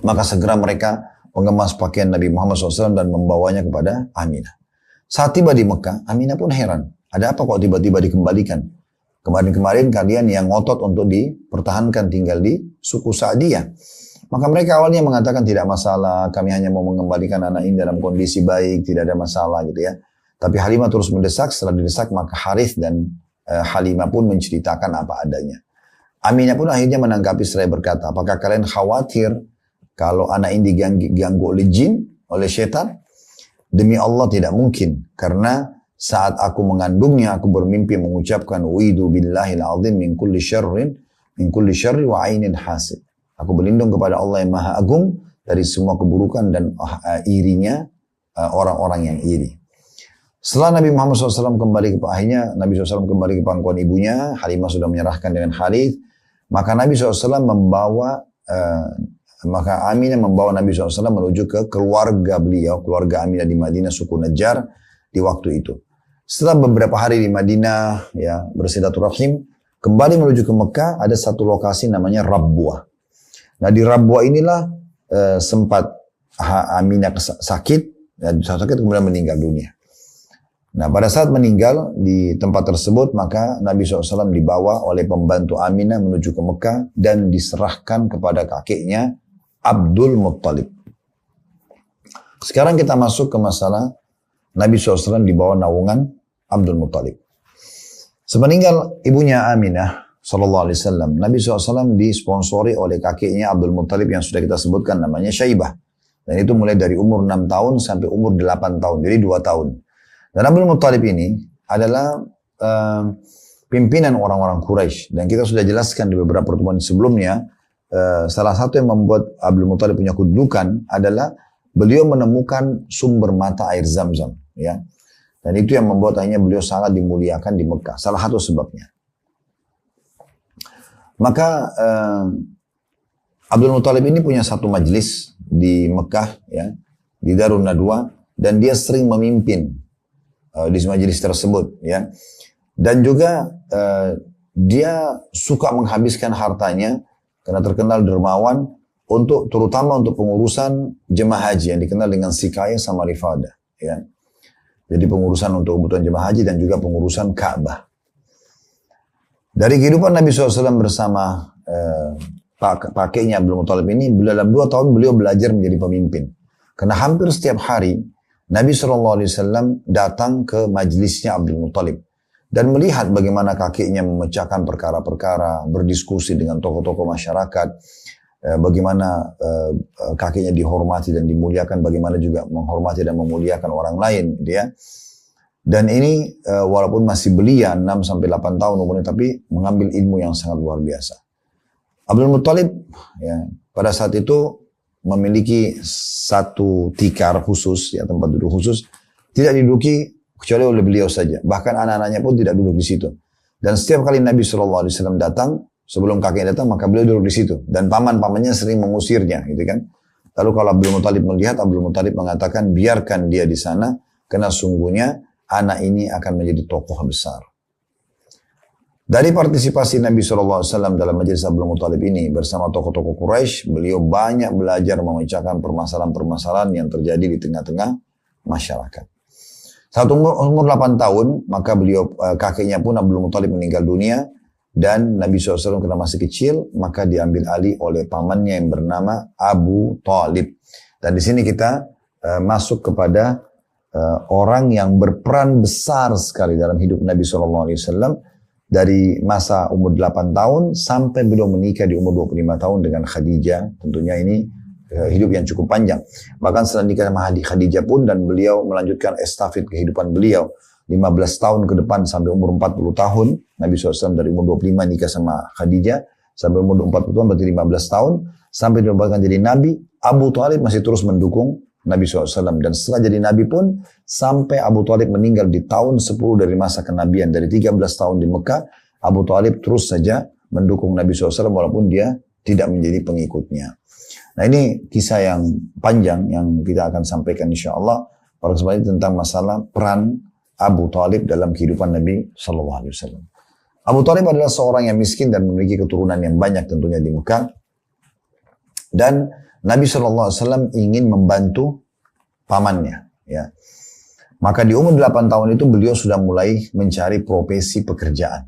Maka segera mereka mengemas pakaian Nabi Muhammad SAW dan membawanya kepada Aminah. Saat tiba di Mekah, Aminah pun heran. Ada apa kok tiba-tiba dikembalikan? Kemarin-kemarin kalian yang ngotot untuk dipertahankan tinggal di suku Sa'diyah. Maka mereka awalnya mengatakan tidak masalah, kami hanya mau mengembalikan anak ini dalam kondisi baik, tidak ada masalah gitu ya. Tapi Halimah terus mendesak, setelah didesak maka Harith dan Halimah pun menceritakan apa adanya. Aminah pun akhirnya menanggapi seraya berkata, apakah kalian khawatir kalau anak ini diganggu oleh jin, oleh syaitan? Demi Allah tidak mungkin, karena saat aku mengandungnya aku bermimpi mengucapkan uidu billahil azim min kulli syarri wa ainin hasid. Aku berlindung kepada Allah yang Maha Agung dari semua keburukan dan irinya orang-orang yang iri. Setelah Nabi Muhammad SAW kembali kembali ke pangkuan ibunya, Halimah sudah menyerahkan dengan Harith, maka Nabi SAW maka Aminah membawa Nabi SAW menuju ke keluarga beliau, keluarga Aminah di Madinah, suku Najjar di waktu itu. Setelah beberapa hari di Madinah, ya, bersilaturahim, kembali menuju ke Mekah, ada satu lokasi namanya Rabwah. Nah di Rabwah inilah sempat Aminah sakit kemudian meninggal dunia. Nah pada saat meninggal di tempat tersebut, maka Nabi SAW dibawa oleh pembantu Aminah menuju ke Mekah dan diserahkan kepada kakeknya Abdul Muttalib. Sekarang kita masuk ke masalah Nabi SAW dibawa naungan Abdul Muttalib. Semeninggal ibunya Aminah SAW, Nabi SAW disponsori oleh kakeknya Abdul Muttalib yang sudah kita sebutkan namanya Syaibah. Dan itu mulai dari umur 6 tahun sampai umur 8 tahun, jadi 2 tahun. Dan Abdul Muttalib ini adalah pimpinan orang-orang Quraisy. Dan kita sudah jelaskan di beberapa pertemuan sebelumnya, salah satu yang membuat Abdul Muttalib punya kedudukan adalah beliau menemukan sumber mata air Zam-Zam, ya. Dan itu yang membuat akhirnya beliau sangat dimuliakan di Mekah. Salah satu sebabnya. Maka Abdul Muttalib ini punya satu majelis di Mekah, ya, di Darun Nadwa, dan dia sering memimpin di majelis tersebut, ya. Dan juga dia suka menghabiskan hartanya karena terkenal dermawan untuk terutama untuk pengurusan jemaah haji yang dikenal dengan Sikaya sama Rifada, ya. Jadi pengurusan untuk kebutuhan jemaah haji dan juga pengurusan Ka'bah. Dari kehidupan Nabi SAW bersama pakainya Abdul Muttalib ini, dalam 2 tahun beliau belajar menjadi pemimpin. Karena hampir setiap hari Nabi SAW datang ke majelisnya Abdul Muttalib dan melihat bagaimana kakeknya memecahkan perkara-perkara, berdiskusi dengan tokoh-tokoh masyarakat, bagaimana kakeknya dihormati dan dimuliakan, bagaimana juga menghormati dan memuliakan orang lain, dia. Dan ini walaupun masih belia 6 sampai 8 tahun umurnya, tapi mengambil ilmu yang sangat luar biasa. Abdul Muttalib ya, pada saat itu memiliki satu tikar khusus, ya, tempat duduk khusus, tidak diduduki kecuali oleh beliau saja. Bahkan anak-anaknya pun tidak duduk di situ. Dan setiap kali Nabi SAW datang, sebelum kakeknya datang, maka beliau duduk di situ. Dan paman-pamannya sering mengusirnya, gitu kan. Lalu kalau Abdul Muttalib melihat, Abdul Muttalib mengatakan, biarkan dia di sana, karena sungguhnya anak ini akan menjadi tokoh besar. Dari partisipasi Nabi SAW dalam majelis Abdul Muttalib ini bersama tokoh-tokoh Quraisy, beliau banyak belajar memecahkan permasalahan-permasalahan yang terjadi di tengah-tengah masyarakat. Saat umur 8 tahun, maka beliau kakeknya pun Abdul Muttalib meninggal dunia, dan Nabi SAW karena masih kecil, maka diambil alih oleh pamannya yang bernama Abu Talib. Dan di sini kita masuk kepada orang yang berperan besar sekali dalam hidup Nabi SAW dari masa umur 8 tahun sampai beliau menikah di umur 25 tahun dengan Khadijah. Tentunya ini hidup yang cukup panjang. Bahkan setelah nikah sama Khadijah pun, dan beliau melanjutkan estafet kehidupan beliau 15 tahun ke depan sampai umur 40 tahun. Nabi SAW dari umur 25 nikah sama Khadijah sampai umur 40 tahun, berarti 15 tahun. Sampai dinobatkan jadi Nabi, Abu Talib masih terus mendukung Nabi SAW. Dan setelah jadi Nabi pun, sampai Abu Talib meninggal di tahun 10 dari masa kenabian. Dari 13 tahun di Mekah, Abu Talib terus saja mendukung Nabi SAW walaupun dia tidak menjadi pengikutnya. Nah, ini kisah yang panjang yang kita akan sampaikan insyaAllah pada kesempatan tentang masalah peran Abu Talib dalam kehidupan Nabi SAW. Abu Talib adalah seorang yang miskin dan memiliki keturunan yang banyak tentunya di Mekah. Dan Nabi SAW ingin membantu pamannya. Ya. Maka di umur 8 tahun itu beliau sudah mulai mencari profesi pekerjaan.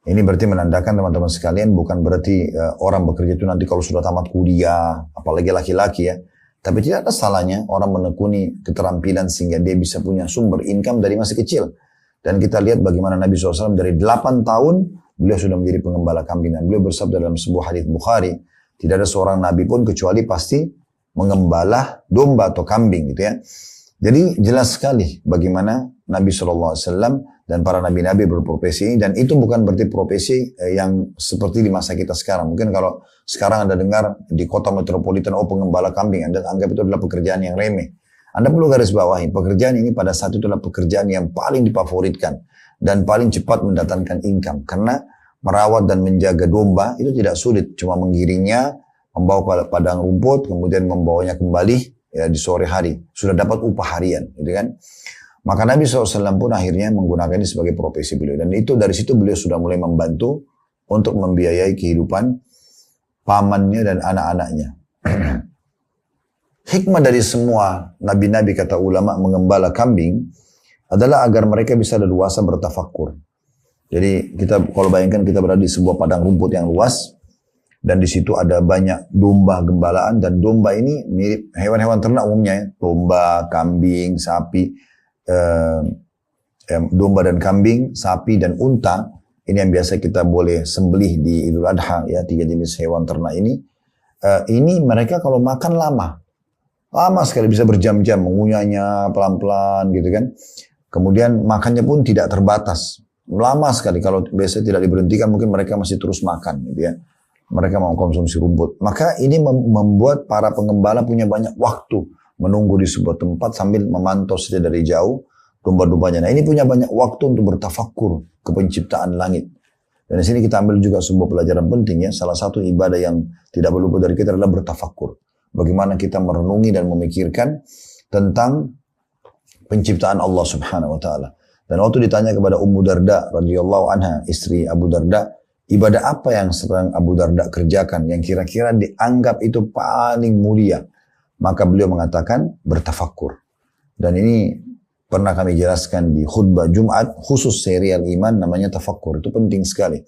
Ini berarti menandakan teman-teman sekalian, bukan berarti orang bekerja itu nanti kalau sudah tamat kuliah, apalagi laki-laki ya. Tapi tidak ada salahnya orang menekuni keterampilan sehingga dia bisa punya sumber income dari masih kecil. Dan kita lihat bagaimana Nabi SAW dari 8 tahun beliau sudah menjadi pengembala kambing. Dan beliau bersabda dalam sebuah hadits Bukhari, tidak ada seorang Nabi pun kecuali pasti mengembala domba atau kambing gitu ya. Jadi jelas sekali bagaimana Nabi SAW dan para nabi-nabi berprofesi ini, dan itu bukan berarti profesi yang seperti di masa kita sekarang. Mungkin kalau sekarang Anda dengar di kota metropolitan, oh pengembala kambing, Anda anggap itu adalah pekerjaan yang remeh. Anda perlu garis bawahi, pekerjaan ini pada saat itu adalah pekerjaan yang paling difavoritkan dan paling cepat mendatangkan income. Karena merawat dan menjaga domba itu tidak sulit, cuma menggiringnya, membawa ke padang rumput, kemudian membawanya kembali ya, di sore hari. Sudah dapat upah harian, gitu kan. Maka Nabi SAW pun akhirnya menggunakan ini sebagai profesi beliau. Dan itu dari situ beliau sudah mulai membantu untuk membiayai kehidupan pamannya dan anak-anaknya. Hikmah dari semua nabi-nabi, kata ulama, mengembala kambing adalah agar mereka bisa leluasa bertafakkur. Jadi kita kalau bayangkan kita berada di sebuah padang rumput yang luas, dan di situ ada banyak domba gembalaan, dan domba ini mirip hewan-hewan ternak umumnya ya. Domba, kambing, sapi, domba dan kambing, sapi dan unta, ini yang biasa kita boleh sembelih di Idul Adha ya, 3 jenis hewan ternak ini. Ini mereka kalau makan lama sekali, bisa berjam-jam mengunyahnya pelan-pelan gitu kan. Kemudian makannya pun tidak terbatas, lama sekali. Kalau biasa tidak diberhentikan mungkin mereka masih terus makan gitu ya. Mereka mau konsumsi rumput. Maka ini membuat para pengembala punya banyak waktu menunggu di sebuah tempat sambil memantau saja dari jauh domba-dombanya. Nah, ini punya banyak waktu untuk bertafakkur ke penciptaan langit. Dan di sini kita ambil juga sebuah pelajaran penting ya. Salah satu ibadah yang tidak perlu luput dari kita adalah bertafakkur. Bagaimana kita merenungi dan memikirkan tentang penciptaan Allah Subhanahu wa taala. Dan waktu ditanya kepada Ummu Darda radhiyallahu anha, istri Abu Darda, ibadah apa yang sedang Abu Darda kerjakan yang kira-kira dianggap itu paling mulia? Maka beliau mengatakan bertafakkur. Dan ini pernah kami jelaskan di khutbah Jumat, khusus serial iman namanya tafakkur. Itu penting sekali.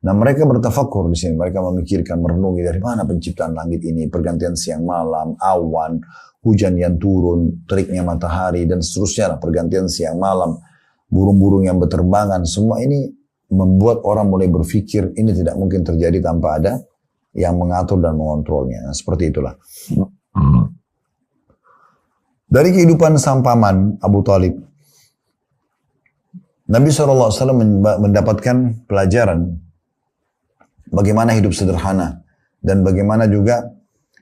Nah, mereka bertafakkur di sini. Mereka memikirkan, merenungi dari mana penciptaan langit ini, pergantian siang malam, awan, hujan yang turun, teriknya matahari, dan seterusnya. Pergantian siang malam, burung-burung yang berterbangan. Semua ini membuat orang mulai berpikir ini tidak mungkin terjadi tanpa ada yang mengatur dan mengontrolnya. Nah, seperti itulah. Dari kehidupan sang paman Abu Talib, Nabi SAW mendapatkan pelajaran bagaimana hidup sederhana dan bagaimana juga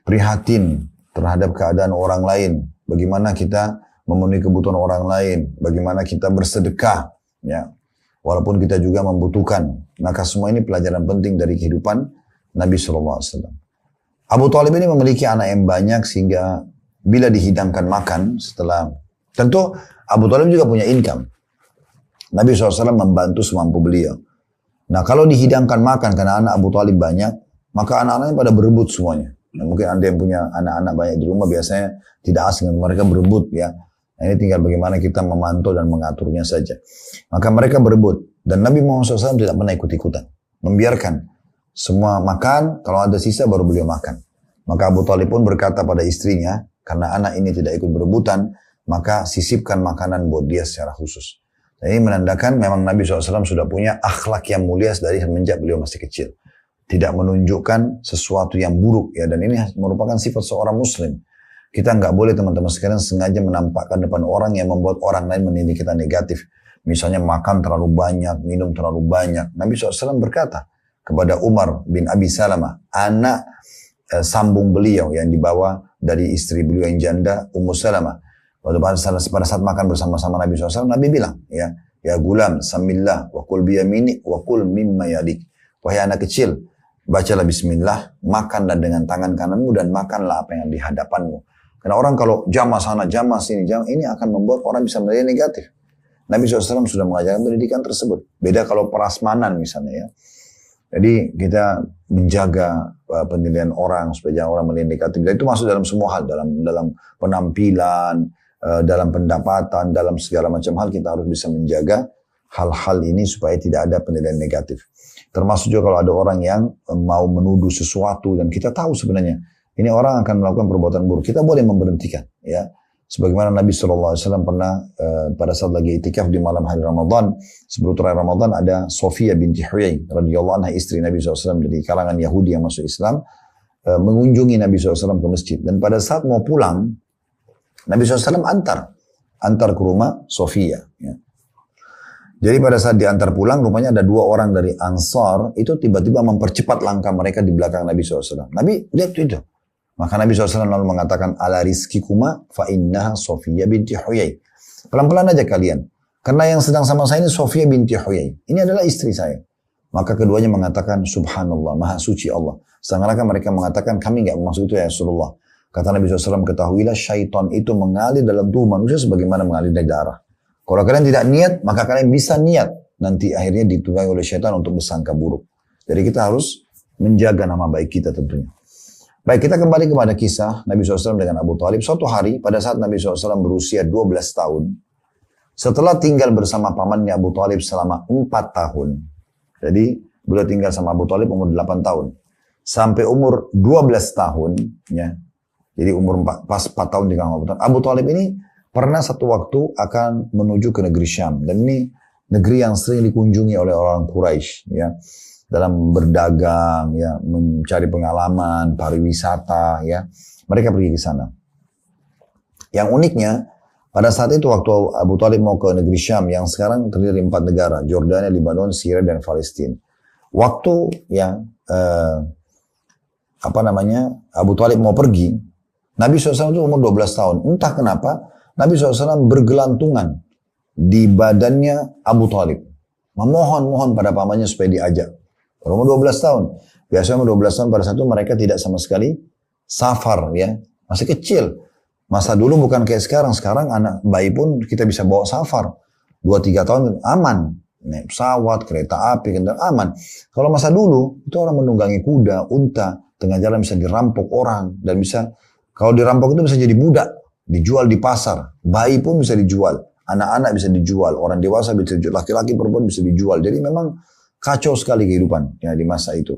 prihatin terhadap keadaan orang lain, bagaimana kita memenuhi kebutuhan orang lain, bagaimana kita bersedekah, ya, walaupun kita juga membutuhkan. Maka semua ini pelajaran penting dari kehidupan Nabi SAW. Abu Thalib ini memiliki anak yang banyak sehingga bila dihidangkan makan setelah, tentu Abu Thalib juga punya income. Nabi SAW membantu semampu beliau. Nah kalau dihidangkan makan karena anak Abu Thalib banyak, maka anak-anaknya pada berebut semuanya. Nah, mungkin Anda yang punya anak-anak banyak di rumah biasanya tidak asing, mereka berebut ya. Nah, ini tinggal bagaimana kita memantau dan mengaturnya saja. Maka mereka berebut. Dan Nabi Muhammad SAW tidak pernah ikut-ikutan. Membiarkan semua makan, kalau ada sisa baru beliau makan. Maka Abu Thalib pun berkata pada istrinya, karena anak ini tidak ikut berebutan, maka sisipkan makanan buat dia secara khusus. Ini menandakan memang Nabi SAW sudah punya akhlak yang mulia dari semenjak beliau masih kecil. Tidak menunjukkan sesuatu yang buruk ya, dan ini merupakan sifat seorang muslim. Kita nggak boleh teman-teman sekalian sengaja menampakkan depan orang yang membuat orang lain menilai kita negatif. Misalnya makan terlalu banyak, minum terlalu banyak. Nabi SAW berkata kepada Umar bin Abi Salamah, anak sambung beliau yang dibawa dari istri beliau yang janda, Ummu Salamah. Pada saat makan bersama-sama Nabi SAW, Nabi bilang, ya gulam, samillah, wa kul biyamini, wa kul mimma yadik. Wahai anak kecil, bacalah bismillah, makanlah dengan tangan kananmu dan makanlah apa yang di hadapanmu. Karena orang kalau jamah sana, jamah sini, jamah ini akan membuat orang bisa menilai negatif. Nabi SAW sudah mengajarkan pendidikan tersebut. Beda kalau prasmanan misalnya ya. Jadi kita menjaga penilaian orang supaya jangan orang menilai negatif. Dan itu masuk dalam semua hal, dalam penampilan, dalam pendapatan, dalam segala macam hal kita harus bisa menjaga hal-hal ini supaya tidak ada penilaian negatif. Termasuk juga kalau ada orang yang mau menuduh sesuatu dan kita tahu sebenarnya ini orang akan melakukan perbuatan buruk, kita boleh memberhentikan. Ya, sebagaimana Nabi SAW pernah pada saat lagi itikaf di malam hari Ramadan, sebelum terakhir Ramadan ada Sofia binti Huyai radhiyallahu anha, istri Nabi SAW dari kalangan Yahudi yang masuk Islam, mengunjungi Nabi SAW ke masjid. Dan pada saat mau pulang, Nabi SAW antar ke rumah Sofia. Ya. Jadi pada saat diantar pulang, rupanya ada dua orang dari Ansar, itu tiba-tiba mempercepat langkah mereka di belakang Nabi SAW. Nabi lihat itu. Maka Nabi SAW lalu mengatakan, ala rizkikuma fa innaha Sofia binti Huyai. Pelan-pelan aja kalian. Karena yang sedang sama saya ini Sofia binti Huyai. Ini adalah istri saya. Maka keduanya mengatakan, subhanallah, maha suci Allah. Sedangkan mereka mengatakan, kami enggak maksud itu ya Rasulullah. Kata Nabi SAW, ketahuilah syaitan itu mengalir dalam tubuh manusia sebagaimana mengalir dari darah. Kalau kalian tidak niat, maka kalian bisa niat. Nanti akhirnya ditunggangi oleh syaitan untuk bersangka buruk. Jadi kita harus menjaga nama baik kita tentunya. Baik, kita kembali kepada kisah Nabi SAW dengan Abu Thalib. Suatu hari, pada saat Nabi SAW berusia 12 tahun, setelah tinggal bersama pamannya Abu Thalib selama 4 tahun. Jadi, beliau tinggal sama Abu Thalib umur 8 tahun. Sampai umur 12 tahun, ya. Jadi umur 4 tahun tinggal sama Abu Thalib. Abu Thalib ini pernah satu waktu akan menuju ke negeri Syam. Dan ini negeri yang sering dikunjungi oleh orang Quraisy, ya. Dalam berdagang, ya, mencari pengalaman, pariwisata, ya. Mereka pergi ke sana. Yang uniknya, pada saat itu waktu Abu Thalib mau ke negeri Syam, yang sekarang terdiri dari 4 negara, Jordania, Lebanon, Syria, dan Palestina. Waktu yang Abu Thalib mau pergi, Nabi SAW itu umur 12 tahun. Entah kenapa, Nabi SAW bergelantungan di badannya Abu Thalib. Memohon-mohon pada pamannya supaya diajak. Umur 12 tahun. Biasanya umur 12 tahun pada saat itu mereka tidak sama sekali safar, ya. Masih kecil. Masa dulu bukan kayak sekarang. Sekarang anak bayi pun kita bisa bawa safar. 2-3 tahun aman. Naik pesawat, kereta api, kendaraan aman. Kalau masa dulu, itu orang menunggangi kuda, unta. Tengah jalan bisa dirampok orang. Dan bisa, kalau dirampok itu bisa jadi budak. Dijual di pasar. Bayi pun bisa dijual. Anak-anak bisa dijual. Orang dewasa bisa dijual. Laki-laki perempuan bisa dijual. Jadi memang kacau sekali kehidupan ya, di masa itu.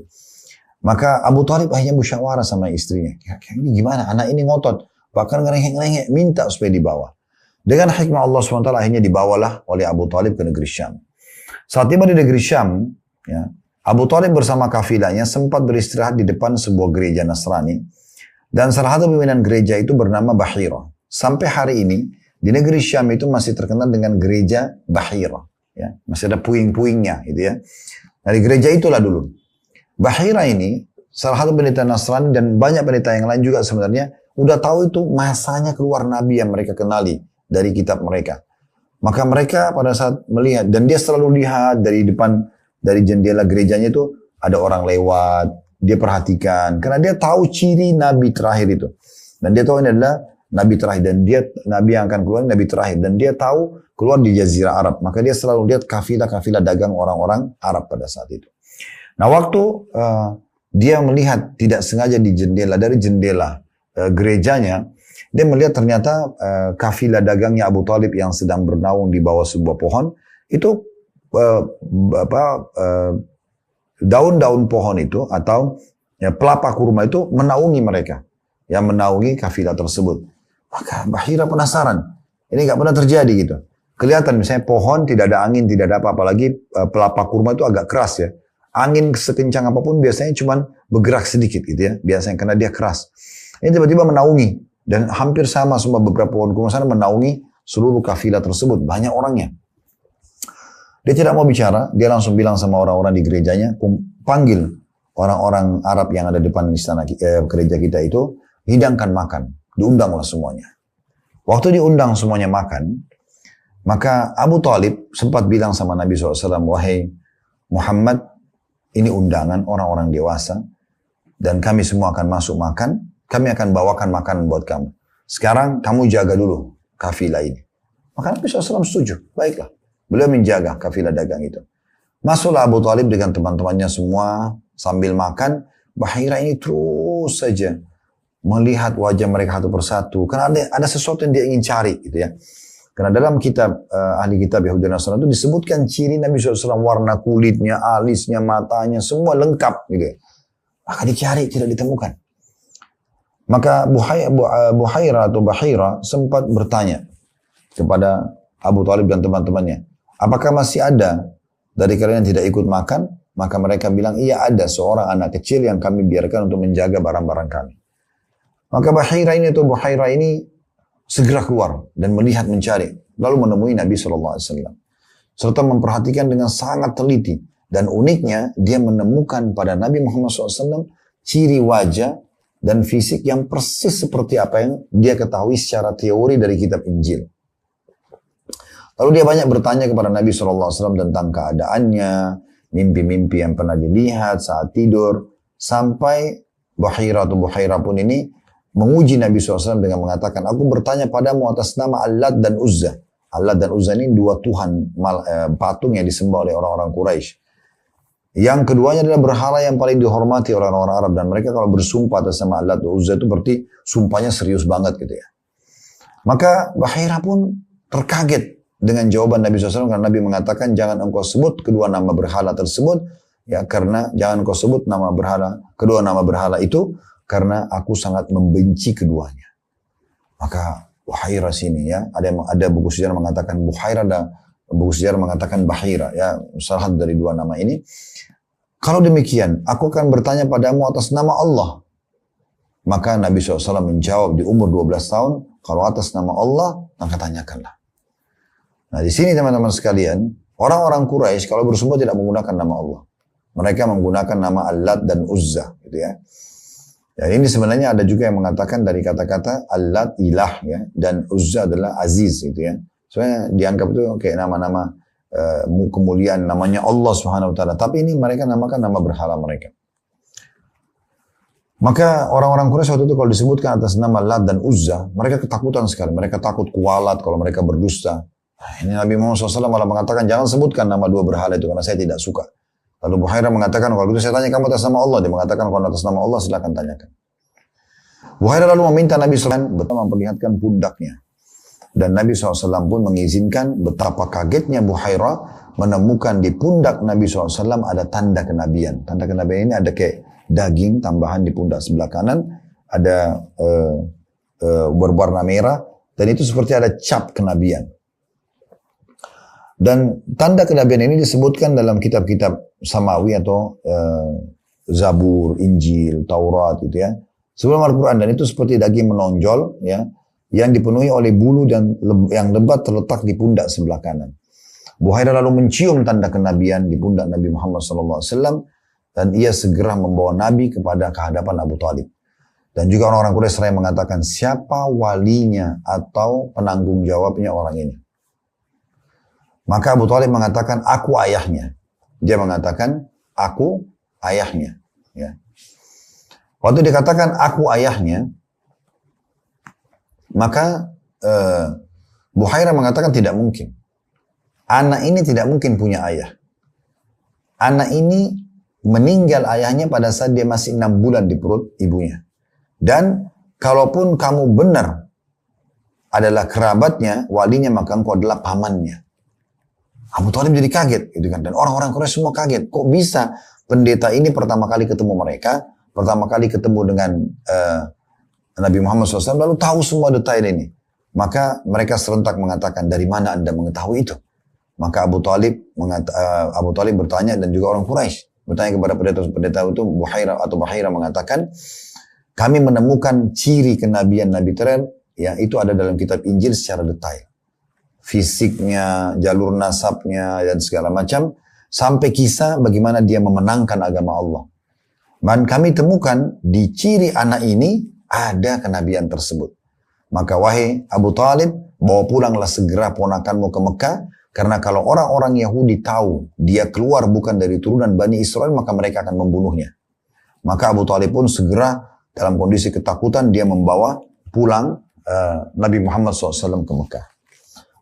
Maka Abu Thalib akhirnya musyawarah sama istrinya. Ini gimana? Anak ini ngotot. Bahkan ngerengek-ngerengek minta supaya dibawa. Dengan hikmah Allah SWT akhirnya dibawalah oleh Abu Thalib ke negeri Syam. Saat tiba di negeri Syam, ya, Abu Thalib bersama kafilahnya sempat beristirahat di depan sebuah gereja Nasrani. Dan salah satu pimpinan gereja itu bernama Bahira. Sampai hari ini, di negeri Syam itu masih terkenal dengan gereja Bahira. ya, masih ada puing-puingnya gitu ya. Dari gereja itulah dulu. Bahira ini salah satu pendeta Nasrani dan banyak pendeta yang lain juga sebenarnya udah tahu itu masanya keluar nabi yang mereka kenali dari kitab mereka. Maka mereka pada saat melihat, dan dia selalu lihat dari depan, dari jendela gerejanya itu ada orang lewat, dia perhatikan karena dia tahu ciri nabi terakhir itu. Dan dia tahu ini adalah nabi terakhir, dan dia nabi yang akan keluar nabi terakhir, dan dia tahu keluar di Jazirah Arab. Maka dia selalu lihat kafilah-kafilah dagang orang-orang Arab pada saat itu. Nah, waktu dia melihat tidak sengaja di jendela, dari jendela gerejanya, dia melihat ternyata kafilah dagangnya Abu Talib yang sedang bernaung di bawah sebuah pohon itu daun-daun pohon itu atau ya, pelapa kurma itu menaungi mereka, yang menaungi kafilah tersebut. Maka Bahira penasaran, ini nggak pernah terjadi gitu. Kelihatan misalnya pohon tidak ada angin, tidak ada apa, apalagi pelapa kurma itu agak keras ya. Angin sekencang apapun biasanya cuma bergerak sedikit gitu ya, biasanya karena dia keras. Ini tiba-tiba menaungi, dan hampir sama semua beberapa pohon kurma sana menaungi seluruh kafilah tersebut, banyak orangnya. Dia tidak mau bicara, dia langsung bilang sama orang-orang di gerejanya, panggil orang-orang Arab yang ada depan istana gereja kita itu, hidangkan makan, diundanglah semuanya. Waktu diundang semuanya makan, maka Abu Talib sempat bilang sama Nabi SAW, wahai Muhammad, ini undangan orang-orang dewasa, dan kami semua akan masuk makan, kami akan bawakan makanan buat kamu. Sekarang kamu jaga dulu kafilah ini. Maka Nabi SAW setuju, baiklah. Beliau menjaga kafilah dagang itu. Masuklah Abu Talib dengan teman-temannya semua sambil makan. Bahira ini terus saja melihat wajah mereka satu persatu. Karena ada sesuatu yang dia ingin cari gitu ya. Karena dalam kitab ahli kitab Yahudi Nasrani itu disebutkan ciri Nabi SAW, warna kulitnya, alisnya, matanya, semua lengkap gitu ya. Maka dicari, tidak ditemukan. Maka Buhaira atau Bahira sempat bertanya kepada Abu Talib dan teman-temannya, apakah masih ada dari kalian yang tidak ikut makan? Maka mereka bilang, iya ada seorang anak kecil yang kami biarkan untuk menjaga barang-barang kami. Maka Bahira ini atau Buhaira ini segera keluar dan melihat, mencari, lalu menemui Nabi SAW. Serta memperhatikan dengan sangat teliti. Dan uniknya, dia menemukan pada Nabi Muhammad SAW ciri wajah dan fisik yang persis seperti apa yang dia ketahui secara teori dari kitab Injil. Lalu dia banyak bertanya kepada Nabi SAW tentang keadaannya, mimpi-mimpi yang pernah dilihat saat tidur, sampai Bahira atau Buhaira pun ini menguji Nabi SAW dengan mengatakan, aku bertanya padamu atas nama Allat dan Uzza. Allat dan Uzza ini dua tuhan patung yang disembah oleh orang-orang Quraisy. Yang keduanya adalah berhala yang paling dihormati oleh orang-orang Arab, dan mereka kalau bersumpah atas nama Allat dan Uzza itu berarti sumpahnya serius banget gitu ya. Maka Bahira pun terkaget dengan jawaban Nabi SAW, karena Nabi mengatakan jangan engkau sebut kedua nama berhala tersebut, ya karena jangan engkau sebut nama berhala, kedua nama berhala itu, karena aku sangat membenci keduanya. Maka Buhaira sini ya, ada buku sejarah mengatakan Buhaira, ada buku sejarah mengatakan Bahira, ya salah satu dari dua nama ini. Kalau demikian, aku akan bertanya padamu atas nama Allah. Maka Nabi SAW menjawab di umur 12 tahun, kalau atas nama Allah, maka tanyakanlah. Nah di sini teman-teman sekalian, orang-orang Quraisy kalau bersumpah tidak menggunakan nama Allah. Mereka menggunakan nama Allat dan Uzza, gitu ya. Dan ini sebenarnya ada juga yang mengatakan dari kata-kata Allat ilah ya, dan Uzza adalah aziz gitu ya. Soalnya dianggap itu kayak nama-nama kemuliaan, namanya Allah Subhanahu wa taala. Tapi ini mereka namakan nama berhala mereka. Maka orang-orang Quraisy waktu itu kalau disebutkan atas nama Lat dan Uzza, mereka ketakutan sekali. Mereka takut kualat kalau mereka berdusta. Nah, ini Nabi Muhammad SAW malah mengatakan jangan sebutkan nama dua berhala itu karena saya tidak suka. Lalu Buhaira mengatakan kalau gitu saya tanya kamu atas nama Allah. Dia mengatakan kalau atas nama Allah silakan tanyakan. Buhaira lalu meminta Nabi SAW memperlihatkan pundaknya. Dan Nabi SAW pun mengizinkan. Betapa kagetnya Buhaira menemukan di pundak Nabi SAW ada tanda kenabian. Tanda kenabian ini ada kayak daging tambahan di pundak sebelah kanan. Ada berwarna merah. Dan itu seperti ada cap kenabian. Dan tanda kenabian ini disebutkan dalam kitab-kitab Samawi atau Zabur, Injil, Taurat gitu ya. Sebelum Al-Quran, dan itu seperti daging menonjol ya, yang dipenuhi oleh bulu dan yang lebat terletak di pundak sebelah kanan. Buhairah lalu mencium tanda kenabian di pundak Nabi Muhammad SAW dan ia segera membawa Nabi kepada kehadapan Abu Talib. Dan juga orang-orang Quraisy seraya mengatakan, siapa walinya atau penanggung jawabnya orang ini? Maka Abu Talib mengatakan, aku ayahnya. Dia mengatakan, aku ayahnya. Ya. Waktu dikatakan aku ayahnya, maka Buhairah mengatakan tidak mungkin. Anak ini tidak mungkin punya ayah. Anak ini meninggal ayahnya pada saat dia masih 6 bulan di perut ibunya. Dan kalaupun kamu benar adalah kerabatnya, walinya, maka engkau adalah pamannya. Abu Talib jadi kaget, gitu kan? Dan orang-orang Quraisy semua kaget. Kok bisa pendeta ini pertama kali ketemu mereka, pertama kali ketemu dengan Nabi Muhammad SAW, lalu tahu semua detail ini. Maka mereka serentak mengatakan, dari mana Anda mengetahui itu? Maka Abu Talib bertanya, dan juga orang Quraisy bertanya kepada pendeta itu, Buhairah mengatakan, kami menemukan ciri kenabian Nabi terakhir, yang itu ada dalam kitab Injil secara detail. Fisiknya, jalur nasabnya, dan segala macam, sampai kisah bagaimana dia memenangkan agama Allah. Dan kami temukan di ciri anak ini ada kenabian tersebut. Maka wahai Abu Talib, bawa pulanglah segera ponakanmu ke Mekah, karena kalau orang-orang Yahudi tahu dia keluar bukan dari turunan Bani Israel, maka mereka akan membunuhnya. Maka Abu Talib pun segera dalam kondisi ketakutan dia membawa pulang Nabi Muhammad SAW ke Mekah.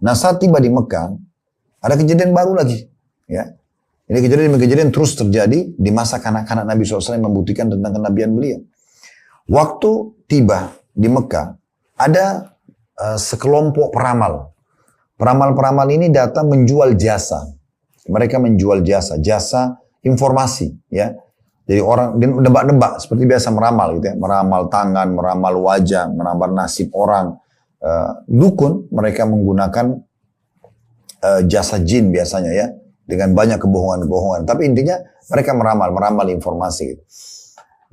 Nah saat tiba di Mekah, ada kejadian baru lagi. Ya. Ini kejadian terus terjadi di masa kanak-kanak Nabi SAW yang membuktikan tentang kenabian beliau. Waktu tiba di Mekah, ada sekelompok peramal. Peramal-peramal ini datang menjual jasa. Mereka menjual jasa informasi. Ya. Jadi orang nebak-nebak seperti biasa meramal gitu ya, meramal tangan, meramal wajah, meramal nasib orang. Dukun mereka menggunakan jasa jin biasanya ya, dengan banyak kebohongan-kebohongan. Tapi intinya mereka meramal informasi gitu.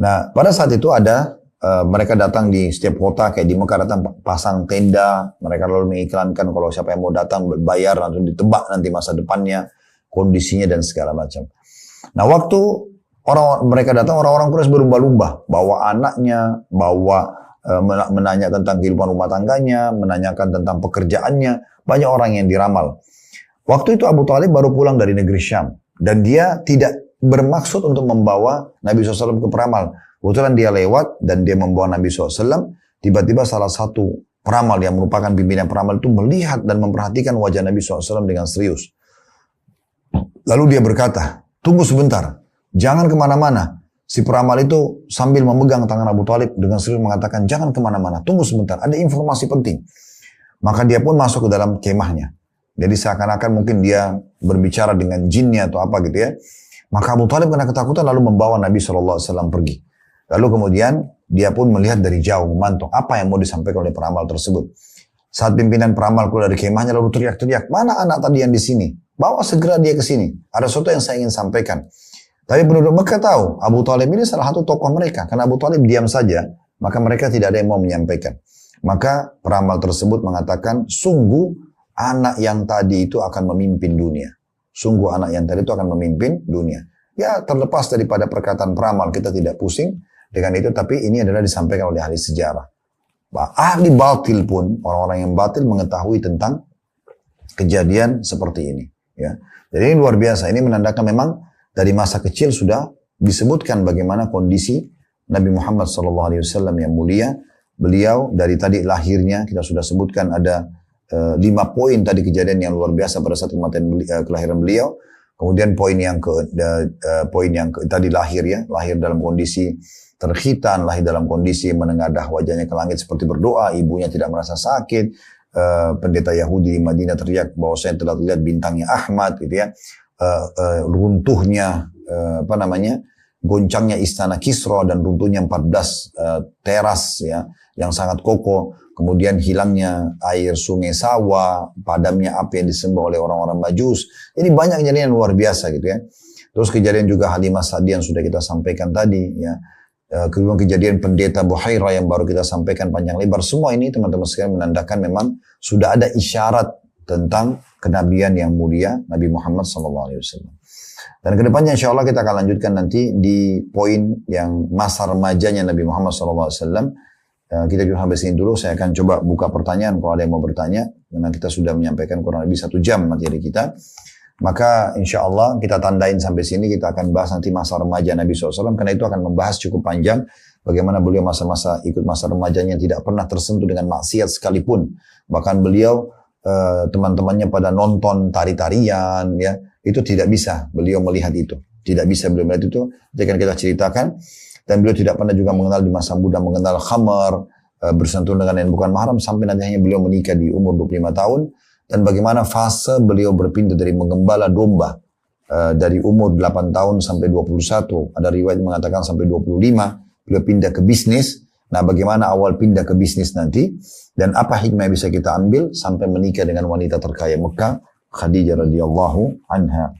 Nah pada saat itu ada mereka datang di setiap kota, kayak di Mekah datang pasang tenda, mereka lalu mengiklankan kalau siapa yang mau datang bayar langsung ditebak nanti masa depannya, kondisinya dan segala macam. Nah waktu mereka datang, orang-orang Quraisy berlumba-lumba, bawa anaknya, menanya tentang kehidupan rumah tangganya, menanyakan tentang pekerjaannya, banyak orang yang diramal. Waktu itu Abu Talib baru pulang dari negeri Syam, dan dia tidak bermaksud untuk membawa Nabi SAW ke peramal. Kebetulan dia lewat, dan dia membawa Nabi SAW, tiba-tiba salah satu peramal yang merupakan pimpinan peramal itu melihat dan memperhatikan wajah Nabi SAW dengan serius. Lalu dia berkata, tunggu sebentar. Jangan kemana-mana. Si peramal itu sambil memegang tangan Abu Talib dengan serius mengatakan, jangan kemana-mana, tunggu sebentar, ada informasi penting. Maka dia pun masuk ke dalam kemahnya. Jadi seakan-akan mungkin dia berbicara dengan jinnya atau apa gitu ya. Maka Abu Talib kena ketakutan lalu membawa Nabi SAW pergi. Lalu kemudian dia pun melihat dari jauh, memantau apa yang mau disampaikan oleh peramal tersebut. Saat pimpinan peramal keluar dari kemahnya lalu teriak-teriak, mana anak tadi yang di sini? Bawa segera dia ke sini. Ada sesuatu yang saya ingin sampaikan. Tapi penduduk Mekah tahu, Abu Talib ini salah satu tokoh mereka. Karena Abu Talib diam saja, maka mereka tidak ada yang mau menyampaikan. Maka peramal tersebut mengatakan, sungguh anak yang tadi itu akan memimpin dunia. Sungguh anak yang tadi itu akan memimpin dunia. Ya terlepas daripada perkataan peramal, kita tidak pusing dengan itu. Tapi ini adalah disampaikan oleh ahli sejarah. Ahli batil pun, orang-orang yang batil mengetahui tentang kejadian seperti ini. Ya. Jadi ini luar biasa. Ini menandakan memang dari masa kecil sudah disebutkan bagaimana kondisi Nabi Muhammad SAW yang mulia. Beliau dari tadi lahirnya kita sudah sebutkan ada 5 poin tadi kejadian yang luar biasa pada saat kelahiran beliau. Kemudian poin yang tadi lahir ya, lahir dalam kondisi terkhitan, lahir dalam kondisi menengadah wajahnya ke langit seperti berdoa, ibunya tidak merasa sakit. Pendeta Yahudi di Madinah teriak bahwa saya telah lihat bintangnya Ahmad gitu ya. Runtuhnya goncangnya istana Kisra dan runtuhnya 14 teras ya yang sangat kokoh, kemudian hilangnya air sungai Sawa, padamnya api yang disembah oleh orang-orang Majus. Ini banyak kejadian yang luar biasa gitu ya. Terus kejadian juga Halimah Sa'diyah yang sudah kita sampaikan tadi ya. Kemudian kejadian pendeta Buhairah yang baru kita sampaikan panjang lebar. Semua ini teman-teman sekalian menandakan memang sudah ada isyarat tentang kenabian yang mulia Nabi Muhammad SAW. Dan kedepannya insya Allah kita akan lanjutkan nanti di poin yang masa remajanya Nabi Muhammad SAW. Kita juga sampai sini dulu, saya akan coba buka pertanyaan kalau ada yang mau bertanya, karena kita sudah menyampaikan kurang lebih 1 jam materi kita. Maka insya Allah kita tandain sampai sini, kita akan bahas nanti masa remaja Nabi SAW, karena itu akan membahas cukup panjang, bagaimana beliau masa-masa ikut masa remajanya tidak pernah tersentuh dengan maksiat sekalipun. Bahkan beliau, teman-temannya pada nonton tari-tarian, ya itu tidak bisa beliau melihat itu. Tidak bisa beliau melihat itu, itu akan kita ceritakan. Dan beliau tidak pernah juga mengenal di masa muda, mengenal khamar, bersentuh dengan yang bukan mahram, sampai nanti hanya beliau menikah di umur 25 tahun. Dan bagaimana fase beliau berpindah dari menggembala domba, dari umur 8 tahun sampai 21. Ada riwayat mengatakan sampai 25, beliau pindah ke bisnis. Nah bagaimana awal pindah ke bisnis nanti, dan apa hikmah yang bisa kita ambil sampai menikah dengan wanita terkaya Mekah, Khadijah radhiyallahu anha.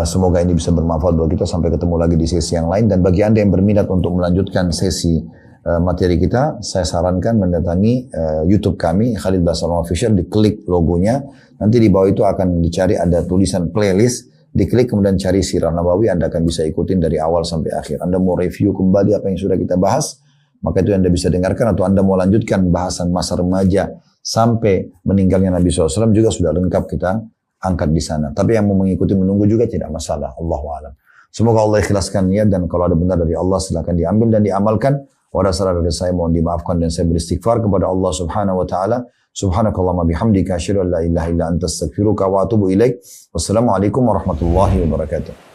Semoga ini bisa bermanfaat bagi kita. Sampai ketemu lagi di sesi yang lain. Dan bagi Anda yang berminat untuk melanjutkan sesi materi kita, saya sarankan mendatangi YouTube kami, Khalid Basalamah Official, diklik logonya. Nanti di bawah itu akan dicari ada tulisan playlist, diklik kemudian cari Sirah Nabawi, Anda akan bisa ikutin dari awal sampai akhir. Anda mau review kembali apa yang sudah kita bahas, maka itu Anda bisa dengarkan. Atau Anda mau lanjutkan bahasan masa remaja sampai meninggalnya Nabi SAW juga sudah lengkap kita angkat di sana. Tapi yang mau mengikuti menunggu juga tidak masalah. Allahu a'lam. Semoga Allah ikhlaskan niat, dan kalau ada benar dari Allah silakan diambil dan diamalkan. Wadah salah dari saya mohon dimaafkan, dan saya beristighfar kepada Allah Subhanahu wa taala. Subhanakallahumma bihamdika asyhadu an la ilaha illa anta astaghfiruka wa atubu ilaik. Wassalamualaikum warahmatullahi wabarakatuh.